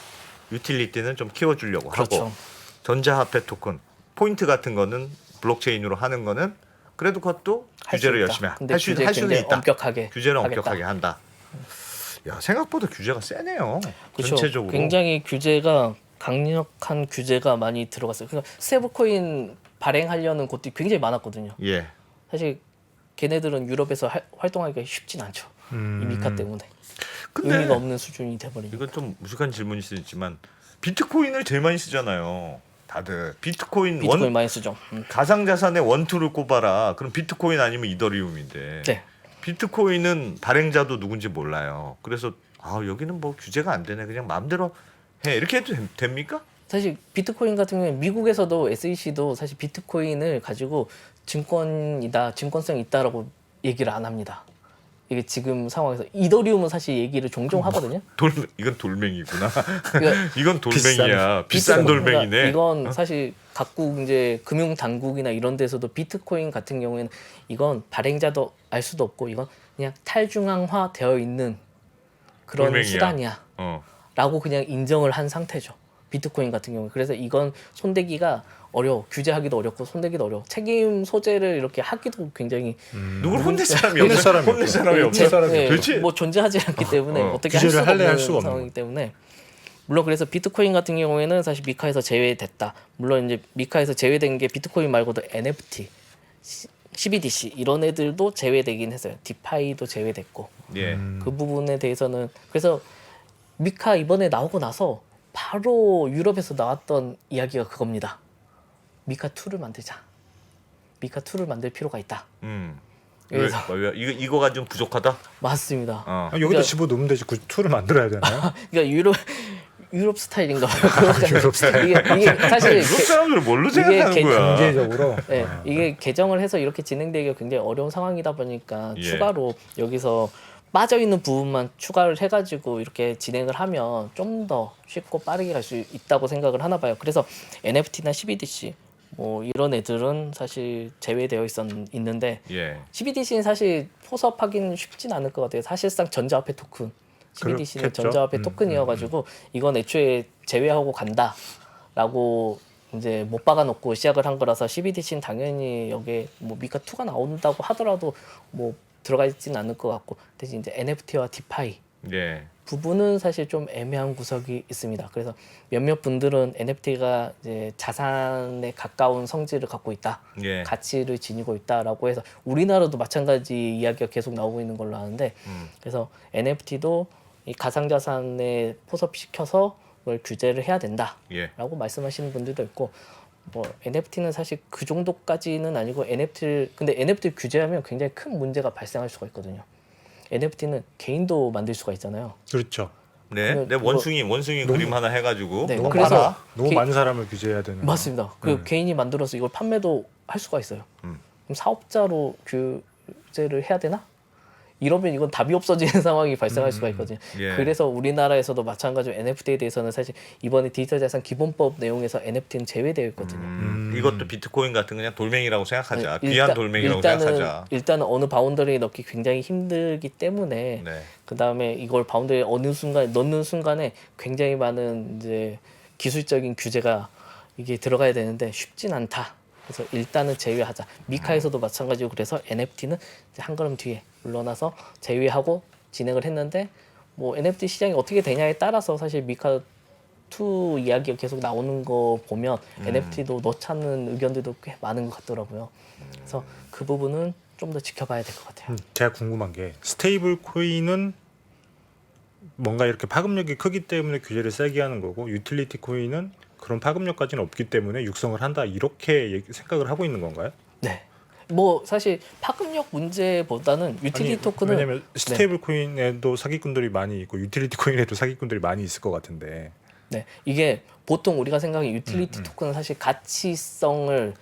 유틸리티는 좀 키워주려고 그렇죠. 하고 전자화폐 토큰 포인트 같은 거는 블록체인으로 하는 거는 그래도 그것도 할수 규제를 있다. 열심히 근데 할 수는 규제 굉장히 있다. 엄격하게 규제를 하겠다. 엄격하게 한다. 야 생각보다 규제가 세네요. 그렇죠. 전체적으로. 굉장히 규제가 강력한 규제가 많이 들어갔어요. 그러니까 스테이블 코인 발행하려는 곳들이 굉장히 많았거든요. 예. 사실 걔네들은 유럽에서 활동하기가 쉽진 않죠. 이 미카 때문에 근데 의미가 없는 수준이 돼버리니까. 이건 좀 무식한 질문일 수 있지만 비트코인을 제일 많이 쓰잖아요. 다들 비트코인 많이 쓰죠. 가상자산의 원투를 꼽아라. 그럼 비트코인 아니면 이더리움인데 네. 비트코인은 발행자도 누군지 몰라요. 그래서 여기는 뭐 규제가 안 되네. 그냥 마음대로 해. 이렇게 해도 됩니까? 사실 비트코인 같은 경우는 미국에서도 SEC도 사실 비트코인을 가지고 증권이다, 증권성이 있다라고 얘기를 안 합니다. 이게 지금 상황에서 이더리움은 사실 얘기를 종종 하거든요. 이건 돌멩이구나. 그러니까 이건 돌멩이야. 비싼 돌멩이네. 그러니까 이건 사실 각국 이제 금융 당국이나 이런 데서도 비트코인 같은 경우에는 이건 발행자도 알 수도 없고 이건 그냥 탈중앙화 되어 있는 그런 돌멩이야. 수단이야. 라고 그냥 인정을 한 상태죠. 비트코인 같은 경우. 그래서 이건 손대기가 어려워. 규제하기도 어렵고 손대기도 어려워. 책임 소재를 이렇게 하기도 굉장히 누굴 혼낼 사람이 혼낼 없어. 사람이 혼낼 없어. 사람이 없어. 그렇지. 뭐 존재하지 않기 때문에 어떻게 할 규제를 수가 할래 할 없는 수가 없는 상황이기 때문에 물론 그래서 비트코인 같은 경우에는 사실 미카에서 제외됐다. 물론 이제 미카에서 제외된 게 비트코인 말고도 NFT, CBDC 이런 애들도 제외되긴 했어요. 디파이도 제외됐고 예. 그 부분에 대해서는 그래서 미카 이번에 나오고 나서 바로 유럽에서 나왔던 이야기가 그겁니다. 미카 2를 만들자. 미카 2를 만들 필요가 있다. 그래서 왜? 이거 가지고 부족하다? 맞습니다. 여기다 그러니까- 집어넣으면 되지. 굳이 툴을 만들어야 되나요? 그러니까 유럽 스타일인가 봐요. 유럽 스타일. 이게 사실 유럽 사람들 뭘로 생각하는 이게 거야? 단계적으로. 네, 이게 개정을 해서 이렇게 진행되기가 굉장히 어려운 상황이다 보니까 예. 추가로 여기서 빠져 있는 부분만 추가를 해가지고 이렇게 진행을 하면 좀 더 쉽고 빠르게 갈 수 있다고 생각을 하나 봐요. 그래서 NFT나 CBDC 뭐 이런 애들은 사실 제외되어 있는데 예. CBDC는 사실 포섭하기는 쉽진 않을 것 같아요. 사실상 전자화폐 토큰. CBDC는 그렇겠죠. 전자화폐 토큰이어가지고 이건 애초에 제외하고 간다라고 이제 못 박아놓고 시작을 한 거라서 CBDC는 당연히 여기에 뭐 미카 2가 나온다고 하더라도 뭐 들어가 있지는 않을 것 같고 대신 이제 NFT와 디파이 예. 부분은 사실 좀 애매한 구석이 있습니다. 그래서 몇몇 분들은 NFT가 이제 자산에 가까운 성질을 갖고 있다, 예. 가치를 지니고 있다라고 해서 우리나라도 마찬가지 이야기가 계속 나오고 있는 걸로 아는데, 그래서 NFT도 이 가상자산에 포섭시켜서 그걸 규제를 해야 된다라고 예. 말씀하시는 분들도 있고, 뭐 NFT는 사실 그 정도까지는 아니고 근데 NFT 규제하면 굉장히 큰 문제가 발생할 수가 있거든요. NFT는 개인도 만들 수가 있잖아요. 그렇죠. 네. 그거- 내 원숭이 그림 하나 해가지고 네, 너무 그래서 많아. 너무 개- 많은 사람을 규제해야 되는. 맞습니다. 그 개인이 만들어서 이걸 판매도 할 수가 있어요. 음. 그럼 사업자로 규제를 해야 되나? 이러면 이건 답이 없어지는 상황이 발생할 수가 있거든요. 예. 그래서 우리나라에서도 마찬가지로 NFT에 대해서는 사실 이번에 디지털 자산 기본법 내용에서 NFT는 제외되어 있거든요. 이것도 비트코인 같은 그냥 돌멩이라고 생각하자. 네, 귀한 돌멩이라고 생각하자. 일단은 어느 바운더리에 넣기 굉장히 힘들기 때문에 네. 그 다음에 이걸 바운더리에 어느 순간 넣는 순간에 굉장히 많은 이제 기술적인 규제가 이게 들어가야 되는데 쉽진 않다. 그래서 일단은 제외하자. 미카에서도 마찬가지고 그래서 NFT는 한 걸음 뒤에 물러나서 제외하고 진행을 했는데 뭐 NFT 시장이 어떻게 되냐에 따라서 사실 미카 2 이야기가 계속 나오는 거 보면 NFT도 넣자는 의견들도 꽤 많은 것 같더라고요. 그래서 그 부분은 좀 더 지켜봐야 될 것 같아요. 제가 궁금한 게 스테이블 코인은 뭔가 이렇게 파급력이 크기 때문에 규제를 세게 하는 거고 유틸리티 코인은 그런 파급력까지는 없기 때문에 육성을 한다 이렇게 생각을 하고 있는 건가요? 네. 뭐 사실 파급력 문제보다는 유틸리티 토큰은 왜냐면 스테이블 코인에도 사기꾼들이 많이 있고 유틸리티 코인에도 사기꾼들이 많이 있을 것 같은데. 네, 이게 보통 우리가 생각하는 유틸리티 토큰은 사실 가치성을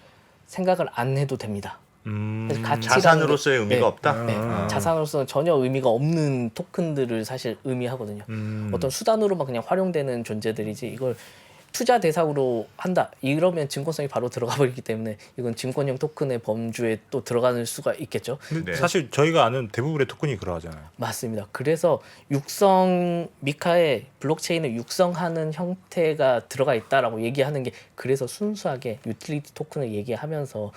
생각을 안 해도 됩니다. 사실 가치라는 자산으로서의 게- 의미가 네, 없다. 네, 자산으로서는 전혀 의미가 없는 토큰들을 사실 의미하거든요. 어떤 수단으로만 그냥 활용되는 존재들이지 이걸 투자 대상으로 한다 이러면 증권성이 바로 들어가 버리기 때문에 이건 증권형 토큰의 범주에 또 들어가는 수가 있겠죠. 근데 네. 사실 저희가 아는 대부분의 토큰이 그러하잖아요. 맞습니다. 그래서 미카의 블록체인을 육성하는 형태가 들어가 있다라고 얘기하는 게 그래서 순수하게 유틸리티 토큰을 얘기하면서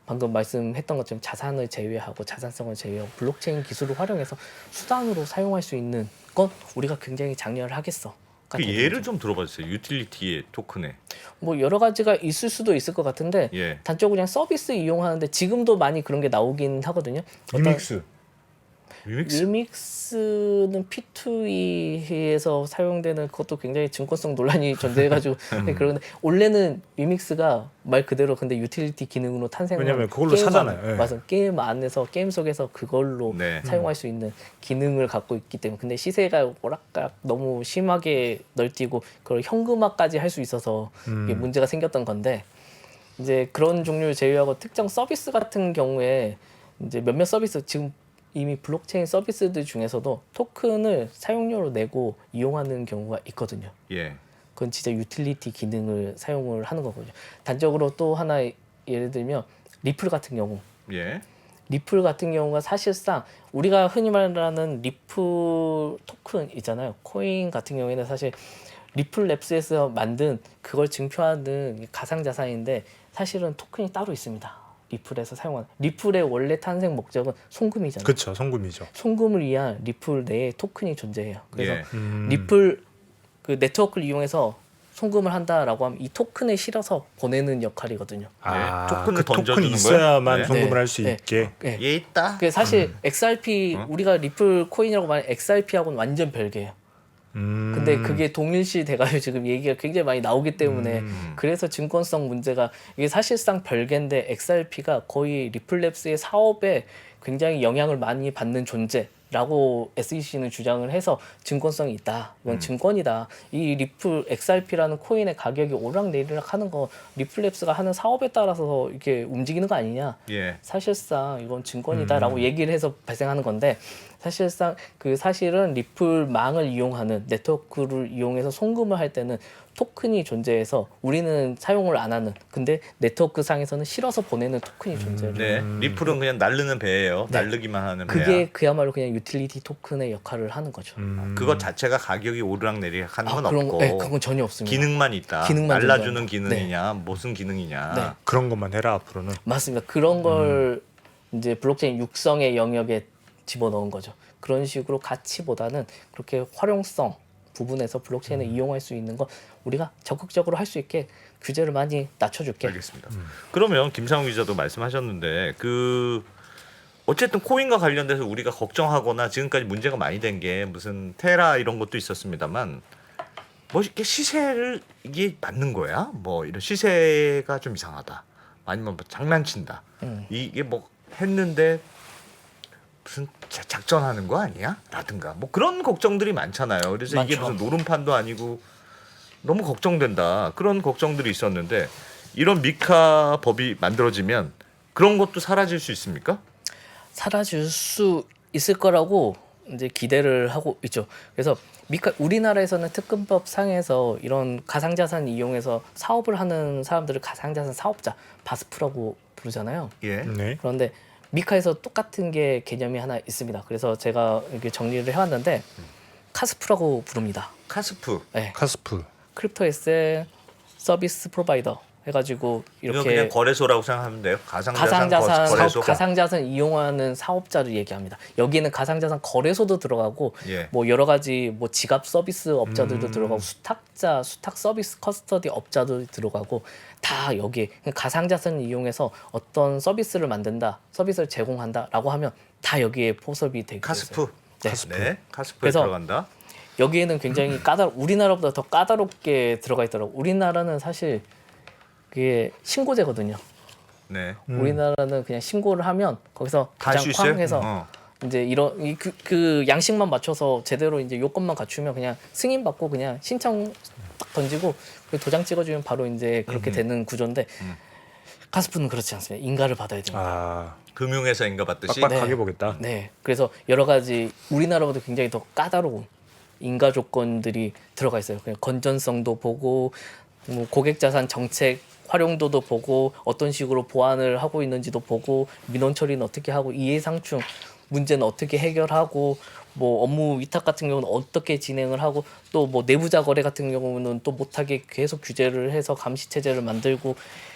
방금 말씀했던 것처럼 자산을 제외하고 자산성을 제외하고 블록체인 기술을 활용해서 수단으로 사용할 수 있는 건 우리가 굉장히 장려를 하겠어. 그 예를 좀 들어봐 주세요. 유틸리티 토큰에. 뭐 여러 가지가 있을 수도 있을 것 같은데 예. 단적으로 그냥 서비스 이용하는데 지금도 많이 그런 게 나오긴 하거든요. 유믹스. 유믹스는 P2E에서 사용되는 그것도 굉장히 증권성 논란이 존재해가지고 그런데 원래는 유믹스가 말 그대로 근데 유틸리티 기능으로 탄생한 왜냐면 그걸로 사잖아요. 예. 맞아 게임 안에서 게임 속에서 그걸로 네. 사용할 수 있는 기능을 갖고 있기 때문에 근데 시세가 오락가락 너무 심하게 널뛰고 그걸 현금화까지 할 수 있어서 이게 문제가 생겼던 건데 이제 그런 종류를 제외하고 특정 서비스 같은 경우에 이제 몇몇 서비스 지금 이미 블록체인 서비스들 중에서도 토큰을 사용료로 내고 이용하는 경우가 있거든요. 예. 그건 진짜 유틸리티 기능을 사용을 하는 거거든요. 단적으로 또 하나 예를 들면 리플 같은 경우. 예. 리플 같은 경우가 사실상 우리가 흔히 말하는 리플 토큰 있잖아요. 코인 같은 경우에는 사실 리플 랩스에서 만든 그걸 증표하는 가상자산인데 사실은 토큰이 따로 있습니다. 리플에서 사용하는 리플의 원래 탄생 목적은 송금이잖아요. 그렇죠. 송금이죠. 송금을 위한 리플 내에 토큰이 존재해요. 그래서 예. 리플 그 네트워크를 이용해서 송금을 한다라고 하면 이 토큰에 실어서 보내는 역할이거든요. 아, 토큰을 그 토큰이 던져주는 있어야만 거예요? 송금을 네. 할 수 네. 있게. 네. 얘 있다. 그 사실 XRP 우리가 리플 코인이라고 말하는 XRP하고는 완전 별개예요. 근데 그게 동일시 돼가지고 지금 얘기가 굉장히 많이 나오기 때문에 그래서 증권성 문제가 이게 사실상 별개인데 XRP가 거의 리플랩스의 사업에 굉장히 영향을 많이 받는 존재라고 SEC는 주장을 해서 증권성이 있다. 이건 증권이다. 이 리플 XRP라는 코인의 가격이 오락내리락 하는 거 리플랩스가 하는 사업에 따라서 이렇게 움직이는 거 아니냐. 예. 사실상 이건 증권이다라고 얘기를 해서 발생하는 건데 사실상 그 사실은 리플망을 이용하는 네트워크를 이용해서 송금을 할 때는 토큰이 존재해서 우리는 사용을 안 하는 근데 네트워크 상에서는 실어서 보내는 토큰이 존재를 네. 리플은 그냥 날르는 배예요. 날르기만 하는 배야. 그게 그야말로 그냥 유틸리티 토큰의 역할을 하는 거죠. 그것 자체가 가격이 오르락내리락 하는 건 그런 없고 거, 네, 그건 전혀 없습니다. 기능만 있다. 기능만 날라주는 존재합니다. 기능이냐, 무슨 기능이냐. 네. 그런 것만 해라 앞으로는. 맞습니다. 그런 걸 이제 블록체인 육성의 영역에 집어넣은 거죠. 그런 식으로 가치보다는 그렇게 활용성 부분에서 블록체인을 이용할 수 있는 거 우리가 적극적으로 할 수 있게 규제를 많이 낮춰줄게. 알겠습니다. 그러면 김상훈 기자도 말씀하셨는데 그 어쨌든 코인과 관련돼서 우리가 걱정하거나 지금까지 문제가 많이 된 게 무슨 테라 이런 것도 있었습니다만 뭐 이렇게 시세를 이게 맞는 거야? 뭐 이런 시세가 좀 이상하다. 아니면 뭐 장난친다. 이게 뭐 했는데 무슨 작전하는 거 아니야? 라든가 뭐 그런 걱정들이 많잖아요. 그래서 이게 많죠. 무슨 노름판도 아니고 너무 걱정된다. 그런 걱정들이 있었는데 이런 미카 법이 만들어지면 그런 것도 사라질 수 있습니까? 사라질 수 있을 거라고 이제 기대를 하고 있죠. 그래서 우리나라에서는 특근법 상에서 이런 가상자산 이용해서 사업을 하는 사람들을 가상자산 사업자 바스프라고 부르잖아요. 예. 네. 그런데 미카에서 똑같은 게 개념이 하나 있습니다. 그래서 제가 이렇게 정리를 해왔는데 카스프라고 부릅니다. 카스프. 네. 카스프. 크립토 에셋 서비스 프로바이더 해가지고 이거 이렇게 그냥 거래소라고 생각하면 돼요. 가상자산 거래소. 가상자산 이용하는 사업자를 얘기합니다. 여기는 가상자산 거래소도 들어가고 예. 뭐 여러 가지 뭐 지갑 서비스 업자들도 들어가고 수탁 서비스 커스터디 업자도 들어가고 다 여기에 가상자산을 이용해서 어떤 서비스를 만든다, 서비스를 제공한다라고 하면 다 여기에 포섭이 되게 카스프. 네. 네. 카스프에 그래서 들어간다. 여기에는 굉장히 우리나라보다 더 까다롭게 들어가 있더라고. 우리나라는 사실 그게 신고제거든요. 네. 우리나라는 그냥 신고를 하면 거기서 다 할 수 가장 있어요? 쾅해서 이제 이런 그 양식만 맞춰서 제대로 이제 요건만 갖추면 그냥 승인 받고 그냥 신청 딱 던지고 도장 찍어주면 바로 이제 그렇게 되는 구조인데 카스프는 그렇지 않습니다. 인가를 받아야 됩니다. 아, 금융회사 인가 받듯이. 빡빡하게 네. 보겠다. 네, 그래서 여러 가지 우리나라보다 굉장히 더 까다로운 인가 조건들이 들어가 있어요. 그냥 건전성도 보고 뭐 고객 자산 정책 활용도도 보고 어떤 식으로 보완을 하고 있는지도 보고 민원 처리는 어떻게 하고 이해상충 문제는 어떻게 해결하고 뭐 업무 위탁 같은 경우는 어떻게 진행을 하고 또 뭐 내부자 거래 같은 경우는 또 못하게 계속 규제를 해서 감시 체제를 만들고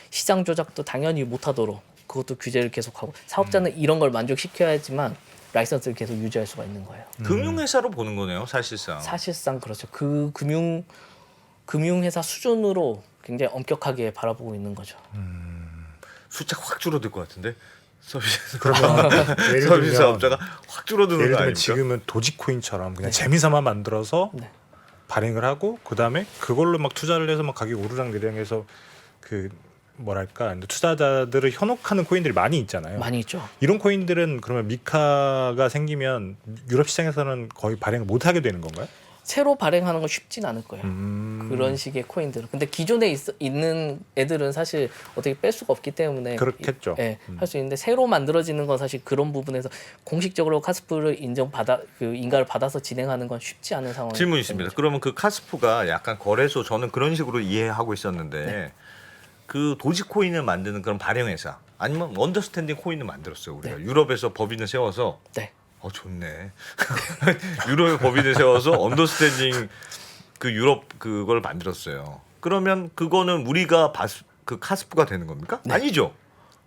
시장 조작도 당연히 못하도록 그것도 규제를 계속하고 사업자는 이런 걸 만족시켜야지만 라이선스를 계속 유지할 수가 있는 거예요. 금융회사로 보는 거네요, 사실상. 사실상 그렇죠. 그 금융회사 수준으로 굉장히 엄격하게 바라보고 있는 거죠. 숫자 확 줄어들 것 같은데. 서비스. 그러면 예를 서비스 들면 업자가 확 줄어드는 예를 거 들면 아닙니까? 지금은 도지코인처럼 그냥 재미삼아 만들어서 네. 발행을 하고 그다음에 그걸로 막 투자를 해서 막 가격이 오르락내리락해서 그 뭐랄까 투자자들을 현혹하는 코인들이 많이 있잖아요. 많이 있죠. 이런 코인들은 그러면 미카가 생기면 유럽 시장에서는 거의 발행을 못 하게 되는 건가요? 새로 발행하는 건 쉽진 않을 거예요. 음. 그런 식의 코인들은. 근데 기존에 있는 애들은 사실 어떻게 뺄 수가 없기 때문에 그렇겠죠. 할 수 있는데 새로 만들어지는 건 사실 그런 부분에서 공식적으로 카스프를 인가를 받아서 진행하는 건 쉽지 않은 상황이 질문 있습니다. 그러면 그 카스프가 약간 거래소 저는 그런 식으로 이해하고 있었는데 네. 그 도지코인을 만드는 그런 발행회사 아니면 언더스탠딩 코인을 만들었어요. 우리가 유럽에서 법인을 세워서 네. 좋네. 유럽의 법인을 세워서 언더스탠딩 그 유럽 그걸 만들었어요. 그러면 그거는 우리가 그 카스프가 되는 겁니까? 네. 아니죠.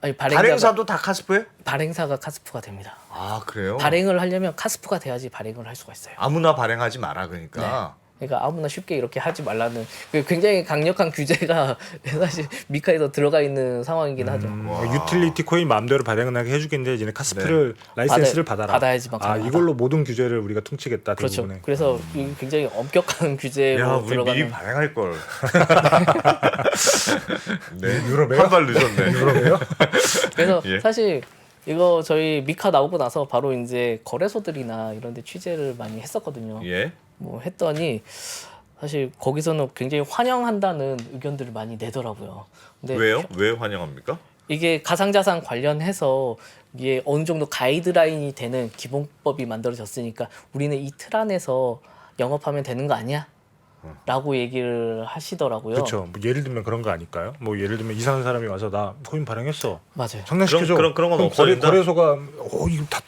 아니 발행사도 다 카스프예요? 발행사가 카스프가 됩니다. 아 그래요? 발행을 하려면 카스프가 돼야지 발행을 할 수가 있어요. 아무나 발행하지 마라 그러니까. 그러니까 아무나 쉽게 이렇게 하지 말라는 굉장히 강력한 규제가 사실 미카에도 들어가 있는 상황이긴 하죠. 유틸리티 코인 마음대로 발행하게 해주겠는데 이제 카스프를 라이센스를 받아라. 받아야지만 아 가능하다. 이걸로 모든 규제를 우리가 퉁치겠다. 그렇죠. 대부분에. 그래서 이 굉장히 엄격한 야, 규제로 우리 들어가는. 미리 발행할 걸. 네, 유럽에요? 한발 늦었네. 유럽에요? 그래서 예. 사실 이거 저희 미카 나오고 나서 바로 이제 거래소들이나 이런 데 취재를 많이 했었거든요. 예. 뭐 했더니 사실 거기서는 굉장히 환영한다는 의견들을 많이 내더라고요. 근데 왜요? 왜 환영합니까? 이게 가상자산 관련해서 이게 어느 정도 가이드라인이 되는 기본법이 만들어졌으니까 우리는 이 틀 안에서 영업하면 되는 거 아니야? 라고 얘기를 하시더라고요. 그렇죠. 뭐 예를 들면 그런 거 아닐까요? 뭐 예를 들면 이상한 사람이 와서 나 코인 발행했어. 맞아요. 상장시켜줘. 그런 건 그럼 없어진다? 거래소가 이거 다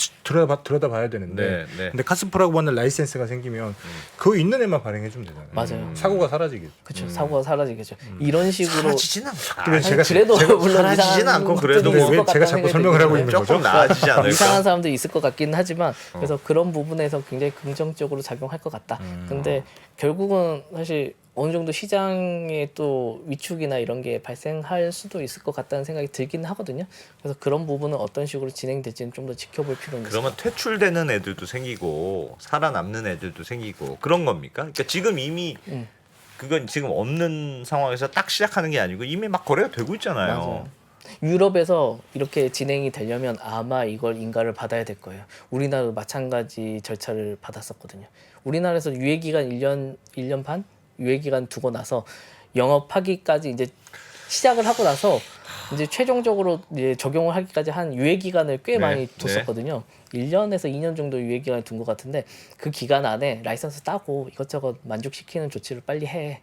들여다봐야 되는데. 네, 네. 근데 카스프라고 하는 라이센스가 생기면 그 있는 애만 발행해주면 되잖아요. 맞아요. 사고가 사라지겠죠. 그렇죠. 사고가 사라지겠죠. 이런 식으로 사라지진 않고. 근데 제가 그래도 물론 사라지진 이상한 않고 그래도 것들이 뭐 있을 것 제가 같다는 자꾸 생각이 설명을 하고 들거든요. 있는 거죠? 조금 나아지지 않을까? 이상한 사람도 있을 것 같긴 하지만 그래서 그런 부분에서 굉장히 긍정적으로 작용할 것 같다. 근데 결국은 사실 어느 정도 시장에 또 위축이나 이런 게 발생할 수도 있을 것 같다는 생각이 들긴 하거든요. 그래서 그런 부분은 어떤 식으로 진행될지는 좀 더 지켜볼 필요는 있을 것 그러면 같아요. 퇴출되는 애들도 생기고 살아남는 애들도 생기고 그런 겁니까? 그러니까 지금 이미 그건 지금 없는 상황에서 딱 시작하는 게 아니고 이미 막 거래가 되고 있잖아요. 맞아요. 유럽에서 이렇게 진행이 되려면 아마 이걸 인가를 받아야 될 거예요. 우리나라도 마찬가지 절차를 받았었거든요. 우리나라에서 유예기간 1년 반? 유예기간 두고 나서 영업하기까지 이제 시작을 하고 나서 이제 최종적으로 이제 적용을 하기까지 한 유예기간을 꽤 네, 많이 네. 뒀었거든요. 1년에서 2년 정도 유예기간을 둔 것 같은데 그 기간 안에 라이선스 따고 이것저것 만족시키는 조치를 빨리 해.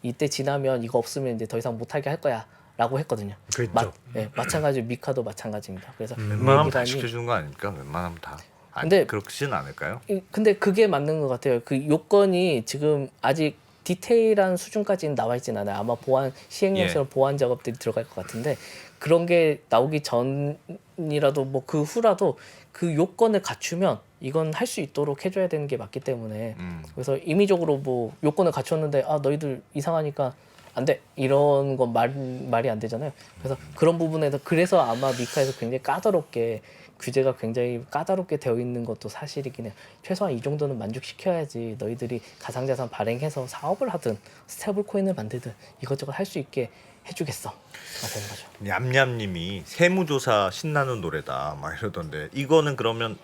이때 지나면 이거 없으면 이제 더 이상 못하게 할 거야. 라고 했거든요. 그랬죠. 마찬가지로 미카도 마찬가지입니다. 그래서 웬만하면 다 유예기간이- 지켜주는 거 아닙니까? 웬만하면 다. 근데- 그렇지는 않을까요? 근데 그게 맞는 것 같아요. 그 요건이 지금 아직 디테일한 수준까지는 나와 있진 않아요. 아마 보안 시행령처럼 보안 작업들이 들어갈 것 같은데 그런 게 나오기 전이라도 뭐 그 후라도 그 요건을 갖추면 이건 할 수 있도록 해줘야 되는 게 맞기 때문에 그래서 임의적으로 뭐 요건을 갖췄는데 아 너희들 이상하니까 안 돼 이런 건 말이 안 되잖아요. 그래서 그런 부분에서 그래서 아마 미카에서 굉장히 까다롭게 규제가 굉장히 까다롭게 되어 있는 것도 사실이긴 해요. 최소한 이 정도는 만족시켜야지 너희들이 가상자산 발행해서 사업을 하든 스테이블 코인을 만들든 이것저것 할 수 있게 해주겠어. 되는 거죠. 냠냠님이 세무조사 신나는 노래다 막 이러던데 이거는 그러면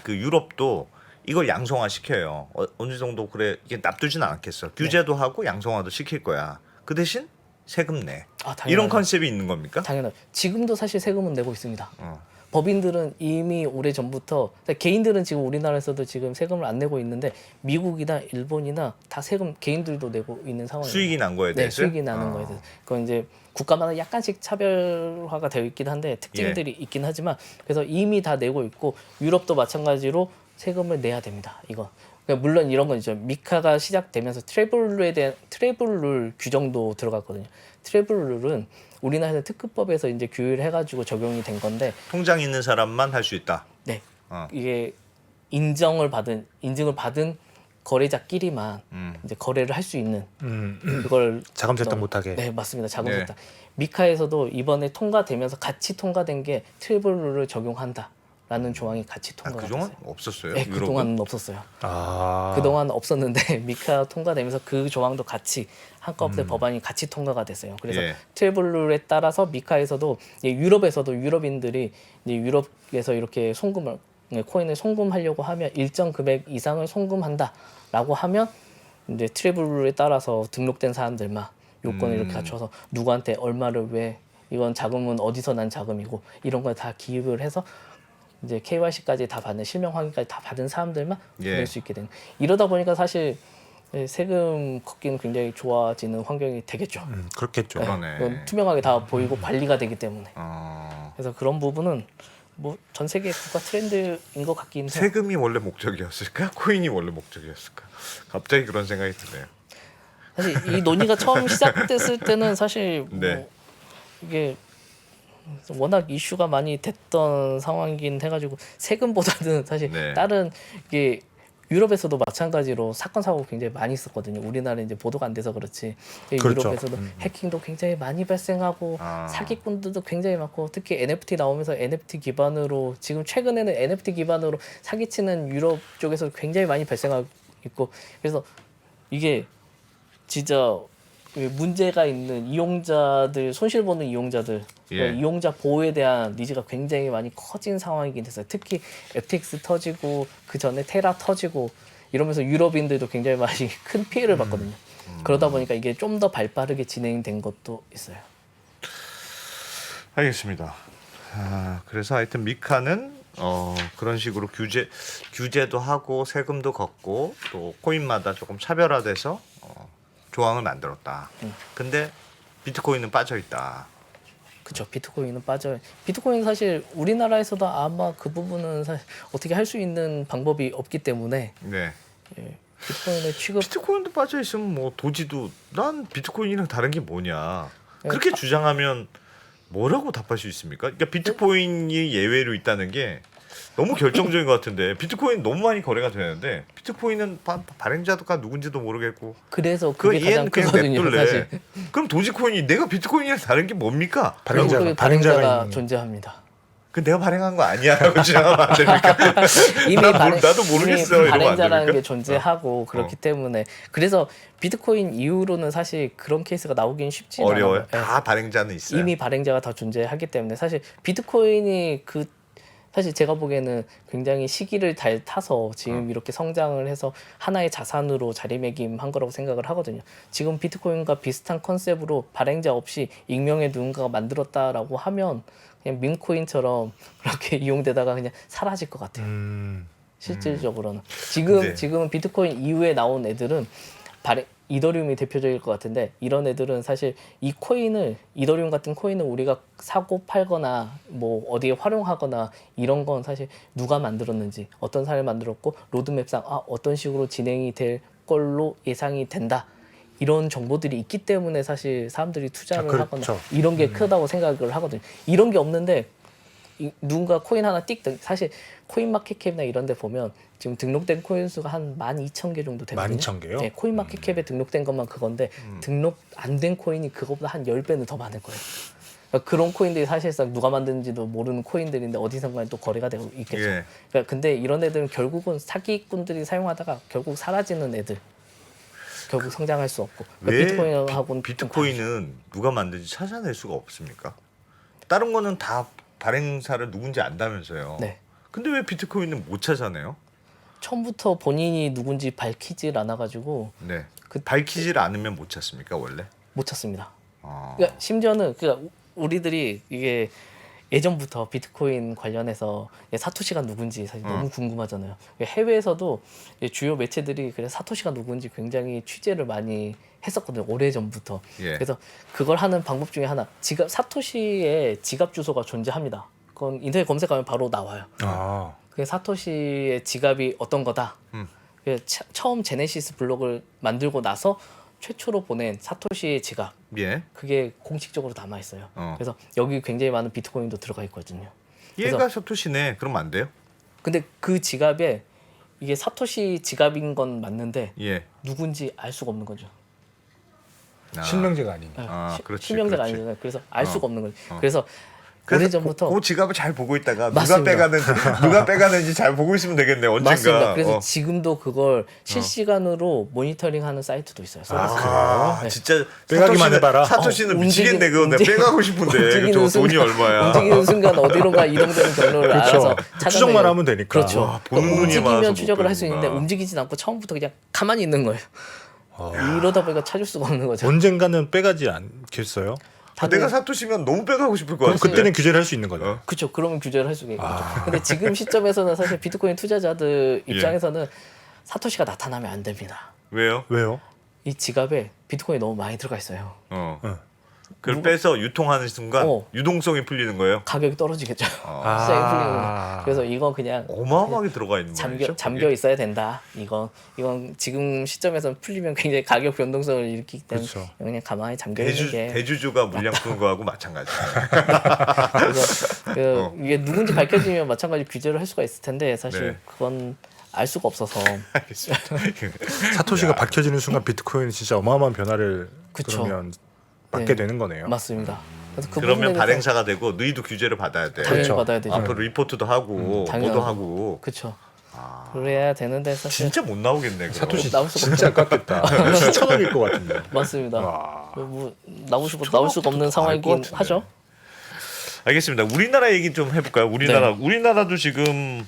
그 유럽도 이걸 양성화 시켜요. 어느 정도 그래 이게 납두진 않겠어. 규제도 하고 양성화도 시킬 거야. 그 대신 세금 내. 당연하죠. 이런 컨셉이 있는 겁니까? 당연하죠. 지금도 사실 세금은 내고 있습니다. 어. 법인들은 이미 오래 전부터 개인들은 지금 우리나라에서도 지금 세금을 안 내고 있는데 미국이나 일본이나 다 세금 개인들도 내고 있는 상황이에요. 수익이 난 거에 네, 대해서 수익이 나는 거에 대해서. 그건 이제 국가마다 약간씩 차별화가 되어 있긴 한데 특징들이 있긴 하지만 그래서 이미 다 내고 있고 유럽도 마찬가지로 세금을 내야 됩니다. 이거. 그러니까 물론 이런 건 있죠. 미카가 시작되면서 트래블룰에 대한 트래블룰 규정도 들어갔거든요. 트래블룰은 우리나라에서 특급법에서 이제 규율 해가지고 적용이 된 건데, 통장 있는 사람만 할 수 있다. 네, 어. 이게 인증을 받은 거래자끼리만 이제 거래를 할 수 있는 그걸 자금 세탁 못하게. 네, 맞습니다. 자금 네. 세탁. 미카에서도 이번에 통과되면서 같이 통과된 게 트래블룰을 적용한다라는 조항이 같이 통과가 그동안 됐어요. 없었어요. 네, 유럽은? 그동안은 없었어요. 아. 그동안 없었는데 미카 통과되면서 그 조항도 같이 한꺼번에 법안이 같이 통과가 됐어요. 그래서 예. 트래블룰에 따라서 미카에서도 유럽에서도 유럽인들이 이제 유럽에서 이렇게 송금을 코인을 송금하려고 하면 일정 금액 이상을 송금한다라고 하면 이제 트래블룰에 따라서 등록된 사람들만 요건을 이렇게 갖춰서 누구한테 얼마를 왜 이건 자금은 어디서 난 자금이고 이런 걸 다 기입을 해서 이제 KYC까지 다 받는 실명 확인까지 다 받은 사람들만 예. 보낼 수 있게 되는. 이러다 보니까 사실 세금 걷기는 굉장히 좋아지는 환경이 되겠죠. 그렇겠죠. 네, 그러네. 그건 투명하게 다 보이고 관리가 되기 때문에. 어. 그래서 그런 부분은 뭐 전 세계 국가 트렌드인 것 같긴 해요. 세금이 원래 목적이었을까? 코인이 원래 목적이었을까? 갑자기 그런 생각이 드네요. 사실 이 논의가 처음 시작됐을 때는 사실 뭐 네. 이게 워낙 이슈가 많이 됐던 상황이긴 해가지고 세금보다는 사실 네. 다른 이게 유럽에서도 마찬가지로 사건 사고 굉장히 많이 있었거든요. 우리나라는 이제 보도가 안 돼서 그렇지. 그렇죠. 유럽에서도 해킹도 굉장히 많이 발생하고 아. 사기꾼들도 굉장히 많고 특히 NFT 나오면서 NFT 기반으로 지금 최근에는 NFT 기반으로 사기치는 유럽 쪽에서 굉장히 많이 발생하고 있고 그래서 이게 진짜 문제가 있는 이용자들 손실보는 이용자들 예. 이용자 보호에 대한 니즈가 굉장히 많이 커진 상황이긴 됐어요. 특히 FTX 터지고 그 전에 테라 터지고 이러면서 유럽인들도 굉장히 많이 큰 피해를 봤거든요. 그러다 보니까 이게 좀 더 발빠르게 진행된 것도 있어요. 알겠습니다. 그래서 하여튼 미카는 그런 식으로 규제도 하고 세금도 걷고 또 코인마다 조금 차별화돼서 조항을 만들었다. 근데 비트코인은 빠져 있다. 그렇죠. 비트코인은 빠져. 비트코인 사실 우리나라에서도 아마 그 부분은 사실 어떻게 할 수 있는 방법이 없기 때문에 네. 예, 비트코인의 취급 비트코인도 빠져 있으면 뭐 도지도 난 비트코인이랑 다른 게 뭐냐. 그렇게 주장하면 뭐라고 답할 수 있습니까? 그러니까 비트코인이 예외로 있다는 게 너무 결정적인 것 같은데 비트코인 너무 많이 거래가 되는데 비트코인은 발행자가 누군지도 모르겠고 그래서 그 그게 가장 얘는 그냥 크거든요. 냅둘래. 사실 그럼 도지코인이 내가 비트코인이랑 다른 게 뭡니까? 발행자가 발행자가 있는 존재합니다. 그 내가 발행한 거 아니야라고 주장하면 안 됩니까? 이미 나도 모르겠어 이미 이러면 안 발행자라는 됩니까? 게 존재하고 그렇기 때문에 그래서 비트코인 이후로는 사실 그런 케이스가 나오긴 쉽지 않아요. 어려워요. 예. 다 발행자는 있어요. 이미 발행자가 다 존재하기 때문에 사실 비트코인이 사실 제가 보기에는 굉장히 시기를 잘 타서 지금 이렇게 성장을 해서 하나의 자산으로 자리매김한 거라고 생각을 하거든요. 지금 비트코인과 비슷한 컨셉으로 발행자 없이 익명의 누군가가 만들었다라고 하면 그냥 밈코인처럼 그렇게 이용되다가 그냥 사라질 것 같아요. 실질적으로는 근데- 지금은 비트코인 이후에 나온 애들은 이더리움이 대표적일 것 같은데 이런 애들은 사실 이 코인을 이더리움 같은 코인을 우리가 사고 팔거나 뭐 어디에 활용하거나 이런 건 사실 누가 만들었는지 어떤 사람이 만들었고 로드맵상 어떤 식으로 진행이 될 걸로 예상이 된다. 이런 정보들이 있기 때문에 사실 사람들이 투자를 그렇죠. 하거나 이런 게 크다고 생각을 하거든요. 이런 게 없는데 누군가 코인 하나 띡 사실 코인마켓캡이나 이런 데 보면 지금 등록된 코인 수가 한 12,000개 정도 되거든요. 12,000개요? 네, 코인마켓캡에 등록된 것만 그건데 등록 안 된 코인이 그거보다 한 10배는 더 많을 거예요. 그러니까 그런 코인들이 사실상 누가 만드는지도 모르는 코인들인데 어디선가 또 거래가 되고 있겠죠. 예. 그러니까 근데 이런 애들은 결국은 사기꾼들이 사용하다가 결국 사라지는 애들. 결국 성장할 수 없고. 그러니까 왜 비트코인하고는 비트코인은 누가 만든지 찾아낼 수가 없습니까? 다른 거는 다 발행사를 누군지 안다면서요. 네. 근데 왜 비트코인은 못 찾아내요? 처음부터 본인이 누군지 밝히질 않아가지고 네. 밝히질 않으면 못 찾습니까 원래? 못 찾습니다. 아. 그러니까 심지어는 우리들이 이게 예전부터 비트코인 관련해서 사토시가 누군지 사실 너무 궁금하잖아요. 해외에서도 주요 매체들이 그래 사토시가 누군지 굉장히 취재를 많이 했었거든요. 오래 전부터. 예. 그래서 그걸 하는 방법 중에 하나, 사토시의 지갑 주소가 존재합니다. 그건 인터넷 검색하면 바로 나와요. 그게 사토시의 지갑이 어떤 거다. 처음 제네시스 블록을 만들고 나서 최초로 보낸 사토시의 지갑. 예. 그게 공식적으로 남아 있어요. 그래서 여기 굉장히 많은 비트코인도 들어가 있거든요. 얘가 사토시네. 그럼 안 돼요? 근데 그 지갑에 이게 사토시 지갑인 건 맞는데 예. 누군지 알 수가 없는 거죠. 실명제가 아닌. 그렇지. 실명자가 그렇지. 아니잖아요. 그래서 알 수가 없는 거죠. 그래서 오래전부터 그 지갑을 잘 보고 있다가 맞습니다. 누가 빼가는지 잘 보고 있으면 되겠네. 언젠가. 맞습니다. 그래서 지금도 그걸 실시간으로 모니터링하는 사이트도 있어요. 네. 진짜 빼가기만 해봐라. 사토시는 미치겠네. 그거 내가 빼가고 싶은데 저 돈이 얼마야? 움직이는 순간 어디론가 이동되는 경로를 알아서 찾아내요. 추적만 하면 되니까. 그렇죠. 와, 보는 눈이 많아서 움직이면 못 추적을 할 수 빼는구나. 있는데 움직이진 않고 처음부터 그냥 가만히 있는 거예요. 이러다 보니까 찾을 수가 없는 거죠. 언젠가는 빼가지 않겠어요? 내가 사토시면 너무 빼가고 싶을 것 그럼 같아. 그때는 규제를 할 수 있는 거죠. 그렇죠. 그러면 규제를 할 수가 있겠죠. 근데 지금 시점에서는 사실 비트코인 투자자들 입장에서는 사토시가 나타나면 안 됩니다. 왜요? 왜요? 이 지갑에 비트코인이 너무 많이 들어가 있어요. 그걸 빼서 유통하는 순간 어. 유동성이 풀리는 거예요. 가격이 떨어지겠죠. 아. 시장이 풀리는 거죠. 그래서 이건 그냥 어마어마하게 들어가 있는 거죠. 잠겨 있어야 된다. 이건 지금 시점에서 풀리면 굉장히 가격 변동성을 일으키기 때문에 그렇죠. 그냥 가만히 잠겨 있는 게. 대주주가 물량 푸는 거하고 마찬가지. 그래서 이게 누군지 밝혀지면 마찬가지 규제를 할 수가 있을 텐데 사실 네. 그건 알 수가 없어서. 알겠습니다. 사토시가 밝혀지는 순간 비트코인이 진짜 어마어마한 변화를 그쵸. 그러면 맞게 네. 되는 거네요. 맞습니다. 그래서 그 그러면 부분에 대해서 발행사가 되고 너희도 규제를 받아야 돼. 당연히 그렇죠. 받아야 되죠. 앞으로 리포트도 하고 당연히 보도하고. 그렇죠. 그래야 되는데 사실 진짜 못 나오겠네. 그럼. 사토시 나올 수가 진짜 깎겠다. 수천 원일 것 같은데. 맞습니다. 와. 뭐 나올 수가 없는 상황이긴 알것 같은데. 하죠. 알겠습니다. 우리나라 얘기 좀 해볼까요? 우리나라도 지금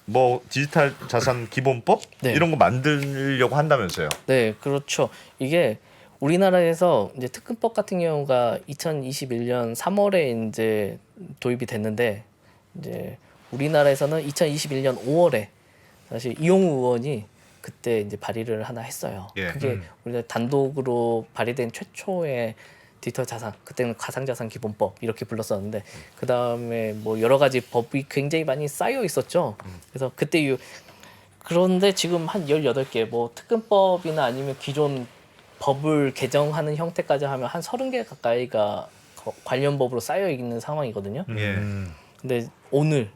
뭐 디지털 자산 기본법 네. 이런 거 만들려고 한다면서요? 네, 그렇죠. 이게 우리나라에서 이제 특근법 같은 경우가 2021년 3월에 이제 도입이 됐는데 이제 우리나라에서는 2021년 5월에 사실 이용우 의원이 그때 이제 발의를 하나 했어요. 예. 그게 우리가 단독으로 발의된 최초의 디지털 자산, 그때는 가상자산 기본법 이렇게 불렀었는데 그 다음에 뭐 여러 가지 법이 굉장히 많이 쌓여 있었죠. 그래서 그때 그런데 지금 한 18개 뭐 특근법이나 아니면 기존 법을 개정하는 형태까지 하면 한 30개 가까이가 관련 법으로 쌓여 있는 상황이거든요. 예. 근데 오늘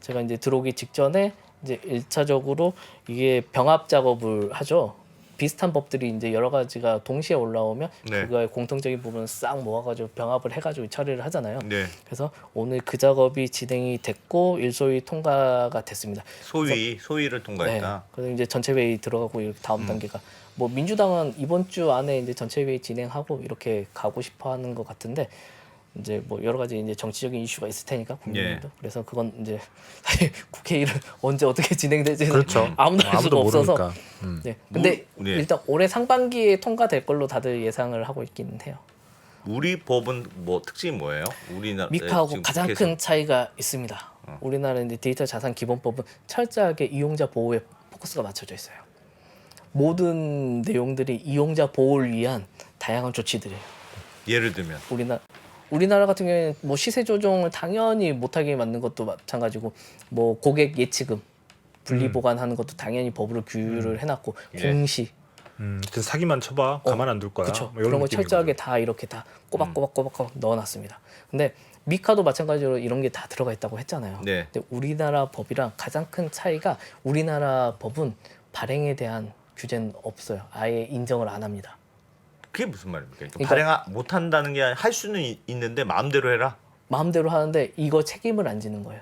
제가 이제 들어오기 직전에 이제 1차적으로 이게 병합 작업을 하죠. 비슷한 법들이 이제 여러 가지가 동시에 올라오면 네. 그거의 공통적인 부분을 싹 모아가지고 병합을 해가지고 처리를 하잖아요. 네. 그래서 오늘 그 작업이 진행이 됐고 일소위 통과가 됐습니다. 소위를 통과했다. 그래서 이제 전체 회의 들어가고 이렇게 다음 단계가 뭐 민주당은 이번 주 안에 이제 전체 회의 진행하고 이렇게 가고 싶어하는 것 같은데 이제 뭐 여러 가지 이제 정치적인 이슈가 있을 테니까 국민들도 그래서 그건 이제 사실 국회의를 언제 어떻게 진행될지는 그렇죠. 아무도 알 수가 없어서. 모르니까. 네. 근데 네. 일단 올해 상반기에 통과될 걸로 다들 예상을 하고 있기는 해요. 우리 법은 뭐 특징이 뭐예요? 우리나라 미카하고 가장 큰 차이가 있습니다. 우리나라의 이제 디지털 자산 기본법은 철저하게 이용자 보호에 포커스가 맞춰져 있어요. 모든 내용들이 이용자 보호를 위한 다양한 조치들이에요. 예를 들면 우리나라 같은 경우에는 뭐 시세 조정을 당연히 못하게 만든 것도 마찬가지고 뭐 고객 예치금 분리 보관하는 것도 당연히 법으로 규율을 해놨고 예. 공시 일단 사기만 쳐봐 가만 안 둘 거야. 그렇죠. 뭐 이런 그런 거 느낌인 철저하게 거죠. 다 이렇게 다 꼬박꼬박 넣어놨습니다. 근데 미카도 마찬가지로 이런 게 다 들어가 있다고 했잖아요. 네. 근데 우리나라 법이랑 가장 큰 차이가 우리나라 법은 발행에 대한 규제는 없어요. 아예 인정을 안 합니다. 그게 무슨 말입니까? 그러니까 발행 못 한다는 게 할 수는 있는데 마음대로 해라. 마음대로 하는데 이거 책임을 안 지는 거예요.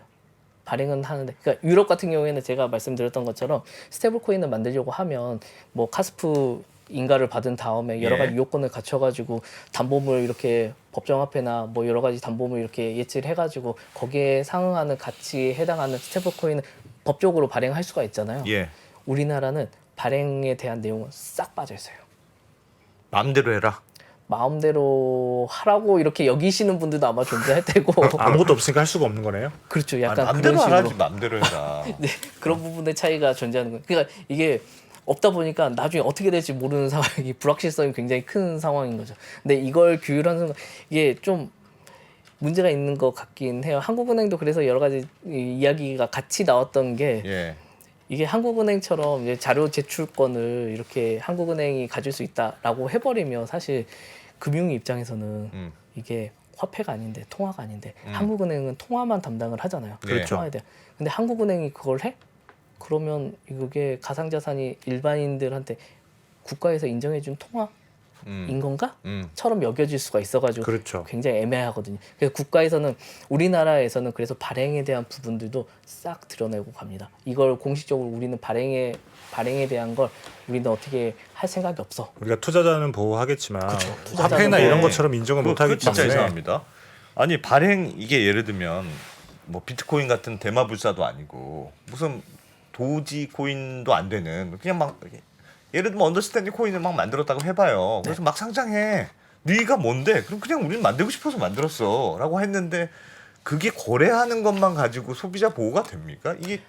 발행은 하는데, 그러니까 유럽 같은 경우에는 제가 말씀드렸던 것처럼 스테이블 코인을 만들려고 하면 뭐 카스프 인가를 받은 다음에 여러 가지 요건을 갖춰가지고 담보물 이렇게 법정화폐나 뭐 여러 가지 담보물 이렇게 예치를 해가지고 거기에 상응하는 가치에 해당하는 스테이블 코인을 법적으로 발행할 수가 있잖아요. 예. 우리나라는 발행에 대한 내용은 싹 빠져 있어요. 마음대로 해라. 마음대로 하라고 이렇게 여기시는 분들도 아마 존재할 테고 아무것도 없으니까 할 수가 없는 거네요. 그렇죠. 약간 마음대로 그런 하라지 식으로 마음대로 해라. 네, 그런 부분의 차이가 존재하는 거예요. 그러니까 이게 없다 보니까 나중에 어떻게 될지 모르는 상황이 불확실성이 굉장히 큰 상황인 거죠. 근데 이걸 규율하는 순간 이게 좀 문제가 있는 것 같긴 해요. 한국은행도 그래서 여러 가지 이야기가 같이 나왔던 게 예. 이게 한국은행처럼 이제 자료 제출권을 이렇게 한국은행이 가질 수 있다라고 해버리면 사실 금융위 입장에서는 이게 화폐가 아닌데 통화가 아닌데 한국은행은 통화만 담당을 하잖아요. 그렇죠. 통화에 대한. 근데 한국은행이 그걸 해? 그러면 이게 가상자산이 일반인들한테 국가에서 인정해준 통화인 건가? 처럼 여겨질 수가 있어가지고 그렇죠. 굉장히 애매하거든요. 그래서 국가에서는 우리나라에서는 그래서 발행에 대한 부분들도 싹 드러내고 갑니다. 이걸 공식적으로 우리는 발행에 대한 걸 우리는 어떻게 할 생각이 없어. 우리가 투자자는 보호하겠지만 투자자는 화폐나 보호. 이런 것처럼 인정을 그거 못하기 진짜 때문에 이상합니다. 아니 발행 이게 예를 들면 뭐 비트코인 같은 대마불사도 아니고 무슨 도지 코인도 안 되는 그냥 막 예를 들면 언더스탠딩 코인을 막 만들었다고 해봐요. 그래서 막 상장해. 네가 뭔데? 그럼 그냥 우리는 만들고 싶어서 만들었어라고 했는데 그게 거래하는 것만 가지고 소비자 보호가 됩니까? 이게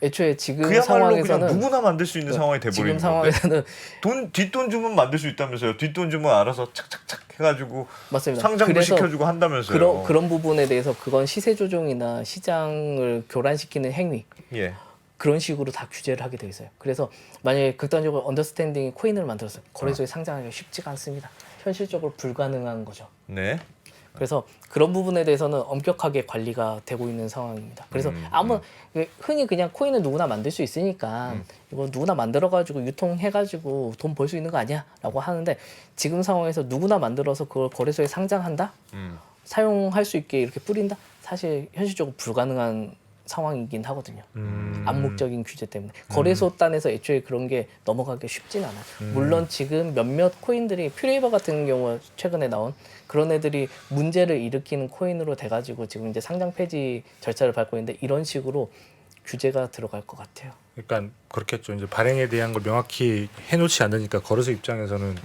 애초에 지금 그야말로 그냥 상황에서는 누구나 만들 수 있는 상황이 지금 돼버리는 건데 상황에서는 뒷돈 주면 만들 수 있다면서요. 뒷돈 주면 알아서 착착착 해가지고 맞습니다. 상장도 그래서 시켜주고 한다면서요. 그런 부분에 대해서 그건 시세 조종이나 시장을 교란시키는 행위 예. 그런 식으로 다 규제를 하게 돼 있어요. 그래서 만약에 극단적으로 언더스탠딩 코인을 만들었어요. 거래소에 상장하기가 쉽지가 않습니다. 현실적으로 불가능한 거죠. 네. 그래서 그런 부분에 대해서는 엄격하게 관리가 되고 있는 상황입니다. 그래서 흔히 그냥 코인은 누구나 만들 수 있으니까 이거 누구나 만들어가지고 유통해가지고 돈 벌 수 있는 거 아니야?라고 하는데 지금 상황에서 누구나 만들어서 그걸 거래소에 상장한다, 사용할 수 있게 이렇게 뿌린다. 사실 현실적으로 불가능한 상황이긴 하거든요. 암묵적인 규제 때문에 거래소 단에서 애초에 그런 게 넘어가기 쉽진 않아요. 물론 지금 몇몇 코인들이 퓨레이버 같은 경우 최근에 나온 그런 애들이 문제를 일으키는 코인으로 돼가지고 지금 이제 상장 폐지 절차를 밟고 있는데 이런 식으로 규제가 들어갈 것 같아요. 그러니까 그렇겠죠. 이제 발행에 대한 걸 명확히 해놓지 않으니까 거래소 입장에서는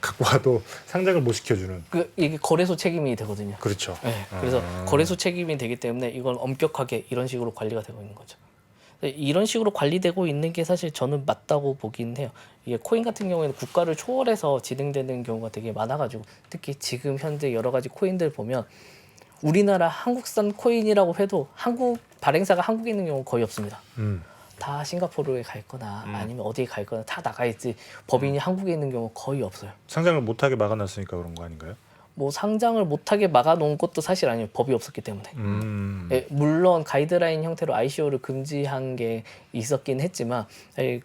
갖고 와도 상장을 못 시켜주는. 이게 거래소 책임이 되거든요. 그렇죠. 네, 그래서 거래소 책임이 되기 때문에 이건 엄격하게 이런 식으로 관리가 되고 있는 거죠. 이런 식으로 관리되고 있는 게 사실 저는 맞다고 보긴 해요. 이게 코인 같은 경우에는 국가를 초월해서 진행되는 경우가 되게 많아가지고 특히 지금 현재 여러 가지 코인들 보면 우리나라 한국산 코인이라고 해도 한국 발행사가 한국에 있는 경우는 거의 없습니다. 다 싱가포르에 가 있거나 아니면 어디에 가 있거나 다 나가 있지 법인이 한국에 있는 경우 거의 없어요. 상장을 못하게 막아놨으니까 그런 거 아닌가요? 뭐 상장을 못하게 막아놓은 것도 사실 아니에요. 법이 없었기 때문에. 예, 물론 가이드라인 형태로 ICO를 금지한 게 있었긴 했지만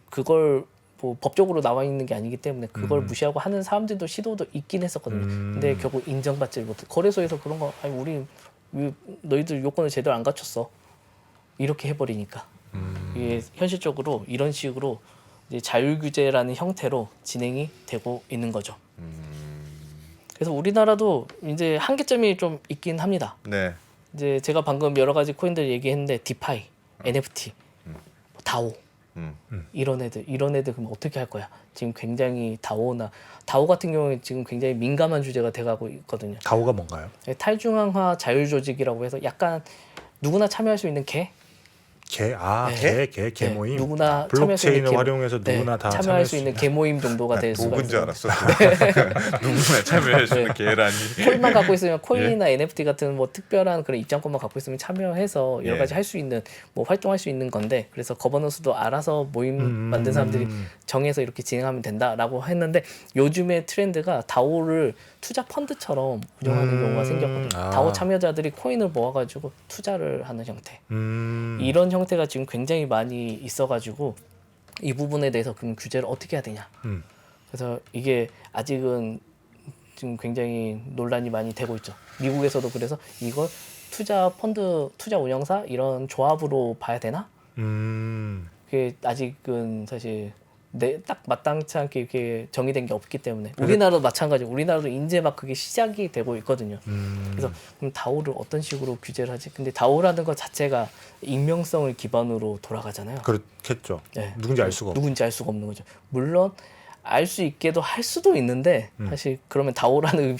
그걸 뭐 법적으로 나와 있는 게 아니기 때문에 그걸 무시하고 하는 사람들도 시도도 있긴 했었거든요. 근데 결국 인정받지 못해. 거래소에서 그런 거 아니 우리 너희들 요건을 제대로 안 갖췄어. 이렇게 해버리니까. 이게 현실적으로 이런 식으로 이제 자율규제라는 형태로 진행이 되고 있는 거죠. 그래서 우리나라도 이제 한계점이 좀 있긴 합니다. 네. 이제 제가 방금 여러 가지 코인들 얘기했는데 디파이, NFT, 다오 이런 애들 그럼 어떻게 할 거야? 지금 굉장히 다오 같은 경우에 지금 굉장히 민감한 주제가 돼가고 있거든요. 다오가 뭔가요? 탈중앙화 자율조직이라고 해서 약간 누구나 참여할 수 있는 개 개 네, 모임. 누구나 블록체인을 활용해서 누구나 다 참여할 수 있는 개 모임 정도가 될 수가 녹은 줄 있어요. 알았어. 누구나 참여할 수 있는 계란이. 코인만 갖고 있으면 코인이나 NFT 같은 뭐 특별한 그런 입장권만 갖고 있으면 참여해서 여러 가지 할 수 있는 뭐 활동할 수 있는 건데 그래서 거버넌스도 알아서 모임 만든 사람들이 정해서 이렇게 진행하면 된다라고 했는데 요즘의 트렌드가 다오를 투자 펀드처럼 운영하는 경우가 생겼거든요. 다오 참여자들이 코인을 모아가지고 투자를 하는 형태. 이런 형태가 지금 굉장히 많이 있어가지고 이 부분에 대해서 그럼 규제를 어떻게 해야 되냐. 그래서 이게 아직은 지금 굉장히 논란이 많이 되고 있죠. 미국에서도 그래서 이걸 투자 펀드, 투자 운영사 이런 조합으로 봐야 되나? 그게 아직은 사실 딱 마땅치 않게 이렇게 정의된 게 없기 때문에 우리나라도 마찬가지고 우리나라도 이제 막 그게 시작이 되고 있거든요. 그래서 그럼 다오를 어떤 식으로 규제를 하지? 근데 다오라는 것 자체가 익명성을 기반으로 돌아가잖아요. 그렇겠죠. 네. 누군지 알 수가 없고. 누군지 알 수가 없는 거죠. 물론 알 수 있게도 할 수도 있는데 사실 그러면 다오라는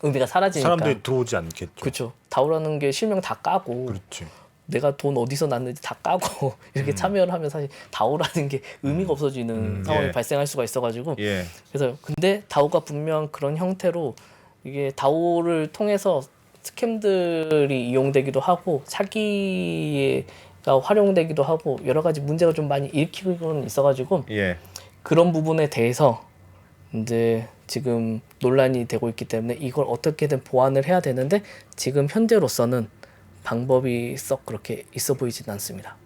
의미가 사라지니까. 사람들이 들어오지 않겠죠. 그렇죠. 다오라는 게 실명 다 까고 그렇지. 내가 돈 어디서 났는지 다 까고 이렇게 참여를 하면 사실 다오라는 게 의미가 없어지는 상황이 예. 발생할 수가 있어가지고 예. 그래서 근데 다오가 분명 그런 형태로 이게 다오를 통해서 스캠들이 이용되기도 하고 사기가 활용되기도 하고 여러 가지 문제가 좀 많이 일으키고는 있어가지고 예. 그런 부분에 대해서 이제 지금 논란이 되고 있기 때문에 이걸 어떻게든 보완을 해야 되는데 지금 현재로서는 방법이 썩 그렇게 있어 보이진 않습니다.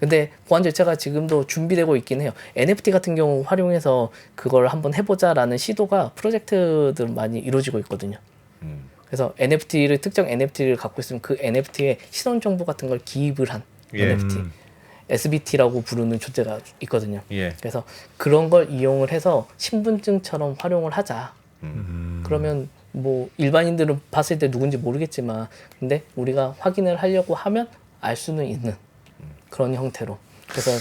근데 보안 절차가 지금도 준비되고 있긴 해요. NFT 같은 경우 활용해서 그걸 한번 해보자라는 시도가 프로젝트들 많이 이루어지고 있거든요. 그래서 특정 NFT를 갖고 있으면 그 NFT에 신원 정보 같은 걸 기입을 한 NFT, SBT라고 부르는 존재가 있거든요. 예. 그래서 그런 걸 이용을 해서 신분증처럼 활용을 하자. 그러면 뭐 일반인들은 봤을 때 누군지 모르겠지만 근데 우리가 확인을 하려고 하면 알 수는 있는 그런 형태로 그래서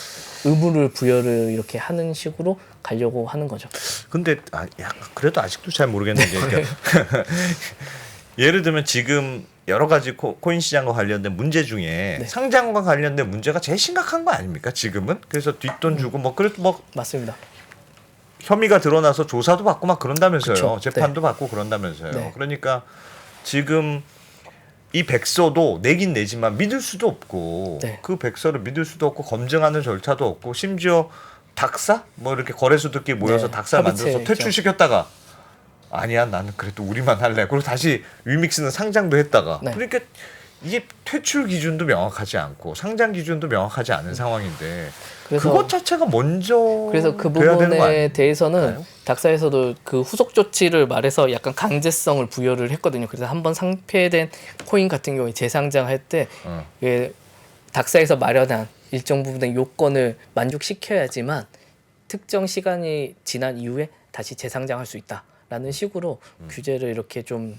의무를 부여를 이렇게 하는 식으로 가려고 하는 거죠. 근데 그래도 아직도 잘 모르겠는 게 그러니까 예를 들면 지금 여러 가지 코인 시장과 관련된 문제 중에 상장과 관련된 문제가 제일 심각한 거 아닙니까? 지금은 그래서 뒷돈 주고 뭐 그래도 뭐 맞습니다. 혐의가 드러나서 조사도 받고 막 그런다면서요. 그쵸. 재판도 받고 그런다면서요. 네. 그러니까 지금 이 백서도 내긴 내지만 믿을 수도 없고 네. 그 백서를 믿을 수도 없고 검증하는 절차도 없고 심지어 닥사 뭐 이렇게 거래소들끼리 모여서 네. 닥사를 협의체 만들어서 있죠. 퇴출시켰다가 아니야 나는 그래도 우리만 할래. 그리고 다시 위믹스는 상장도 했다가 네. 그러니까 이게 퇴출 기준도 명확하지 않고 상장 기준도 명확하지 않은 상황인데 그래서- 그것 자체가 먼저 그래서 그 돼야 되는 거 부분에 아닙니까? 대해서는 닥사에서도 그 후속 조치를 말해서 약간 강제성을 부여를 했거든요. 그래서 한번 상폐된 코인 같은 경우에 재상장할 때 이게 닥사에서 마련한 일정 부분의 요건을 만족시켜야지만 특정 시간이 지난 이후에 다시 재상장할 수 있다라는 식으로 규제를 이렇게 좀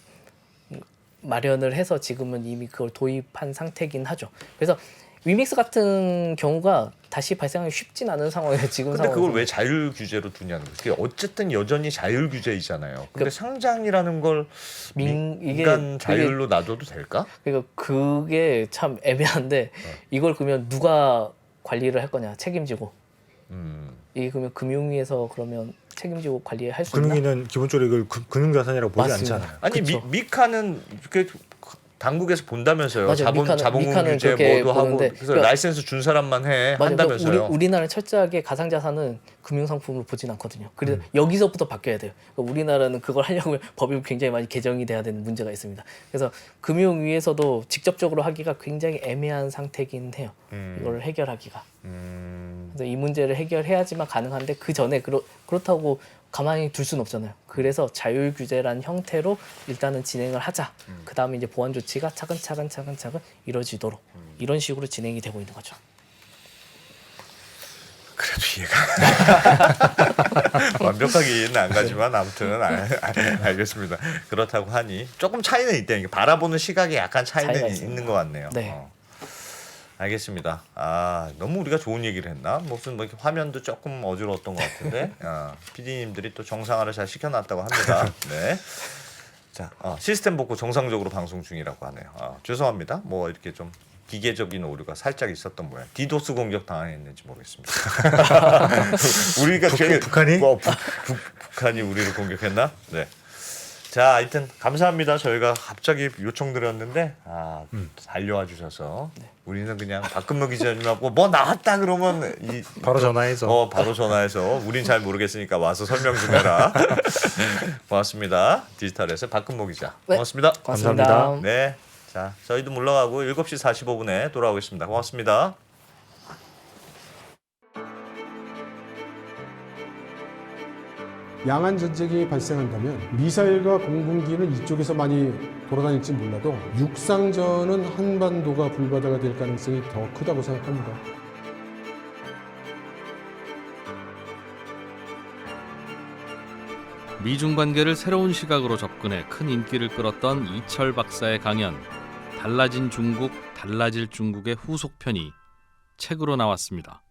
마련을 해서 지금은 이미 그걸 도입한 상태긴 하죠. 그래서 위믹스 같은 경우가 다시 발생하기 쉽진 않은 상황이에요. 지금 근데 상황에서. 그걸 왜 자율 규제로 두냐는 거죠. 그게 어쨌든 여전히 자율 규제이잖아요. 근데 상장이라는 걸 이게 민간 자율로 놔둬도 될까? 그러니까 그게 참 애매한데 이걸 그러면 누가 관리를 할 거냐 책임지고 이게 그러면 금융위에서 그러면 책임지고 관리할 수 있나? 금융위는 기본적으로 이걸 금융자산이라고 보지 맞습니다. 않잖아요. 아니 그쵸. 미카는 그 당국에서 본다면서요. 맞아요. 자본금 미카는 규제 그렇게 뭐도 하고 보는데, 그래서 그러니까- 라이센스 준 사람만 해 맞아요. 한다면서요. 그러니까 우리나라는 철저하게 가상자산은 금융상품으로 보진 않거든요. 그래서 여기서부터 바뀌어야 돼요. 그러니까 우리나라는 그걸 하려면 법이 굉장히 많이 개정이 돼야 되는 문제가 있습니다. 그래서 금융위에서도 직접적으로 하기가 굉장히 애매한 상태긴 해요. 이걸 해결하기가. 그래서 이 문제를 해결해야지만 가능한데 그 전에 그렇다고 가만히 둘 수는 없잖아요. 그래서 자율 규제란 형태로 일단은 진행을 하자. 그 다음에 이제 보완 조치가 차근차근 이루어지도록 이런 식으로 진행이 되고 있는 거죠. 그래도 이해가 완벽하게 이해는 안 가지만 아무튼 알겠습니다. 그렇다고 하니 조금 차이는 있다는 게 바라보는 시각에 약간 차이는 차이가 있는 있습니다. 것 같네요. 네. 알겠습니다. 너무 우리가 좋은 얘기를 했나? 무슨 뭐 이렇게 화면도 조금 어지러웠던 것 같은데 PD님들이 또 정상화를 잘 시켜놨다고 합니다. 네. 자, 시스템 복구 정상적으로 방송 중이라고 하네요. 죄송합니다. 뭐 이렇게 좀 기계적인 오류가 살짝 있었던 모양. 디도스 공격 당했는지 모르겠습니다. 우리가 북한이? 북한이 우리를 공격했나? 네. 자, 하여튼 감사합니다. 저희가 갑자기 요청드렸는데 달려와 주셔서 우리는 그냥 박근무 기자님하고 뭐 나왔다 그러면 바로 전화해서 바로 전화해서 우린 잘 모르겠으니까 와서 설명 좀 해라. 고맙습니다. 디지털에서 박근무 기자. 네. 고맙습니다. 고맙습니다. 감사합니다. 네. 자, 저희도 물러가고 7시 45분에 돌아오겠습니다. 고맙습니다. 양안 전쟁이 발생한다면 미사일과 공군기는 이쪽에서 많이 돌아다닐지 몰라도 육상전은 한반도가 불바다가 될 가능성이 더 크다고 생각합니다. 미중 관계를 새로운 시각으로 접근해 큰 인기를 끌었던 이철 박사의 강연 달라진 중국, 달라질 중국의 후속편이 책으로 나왔습니다.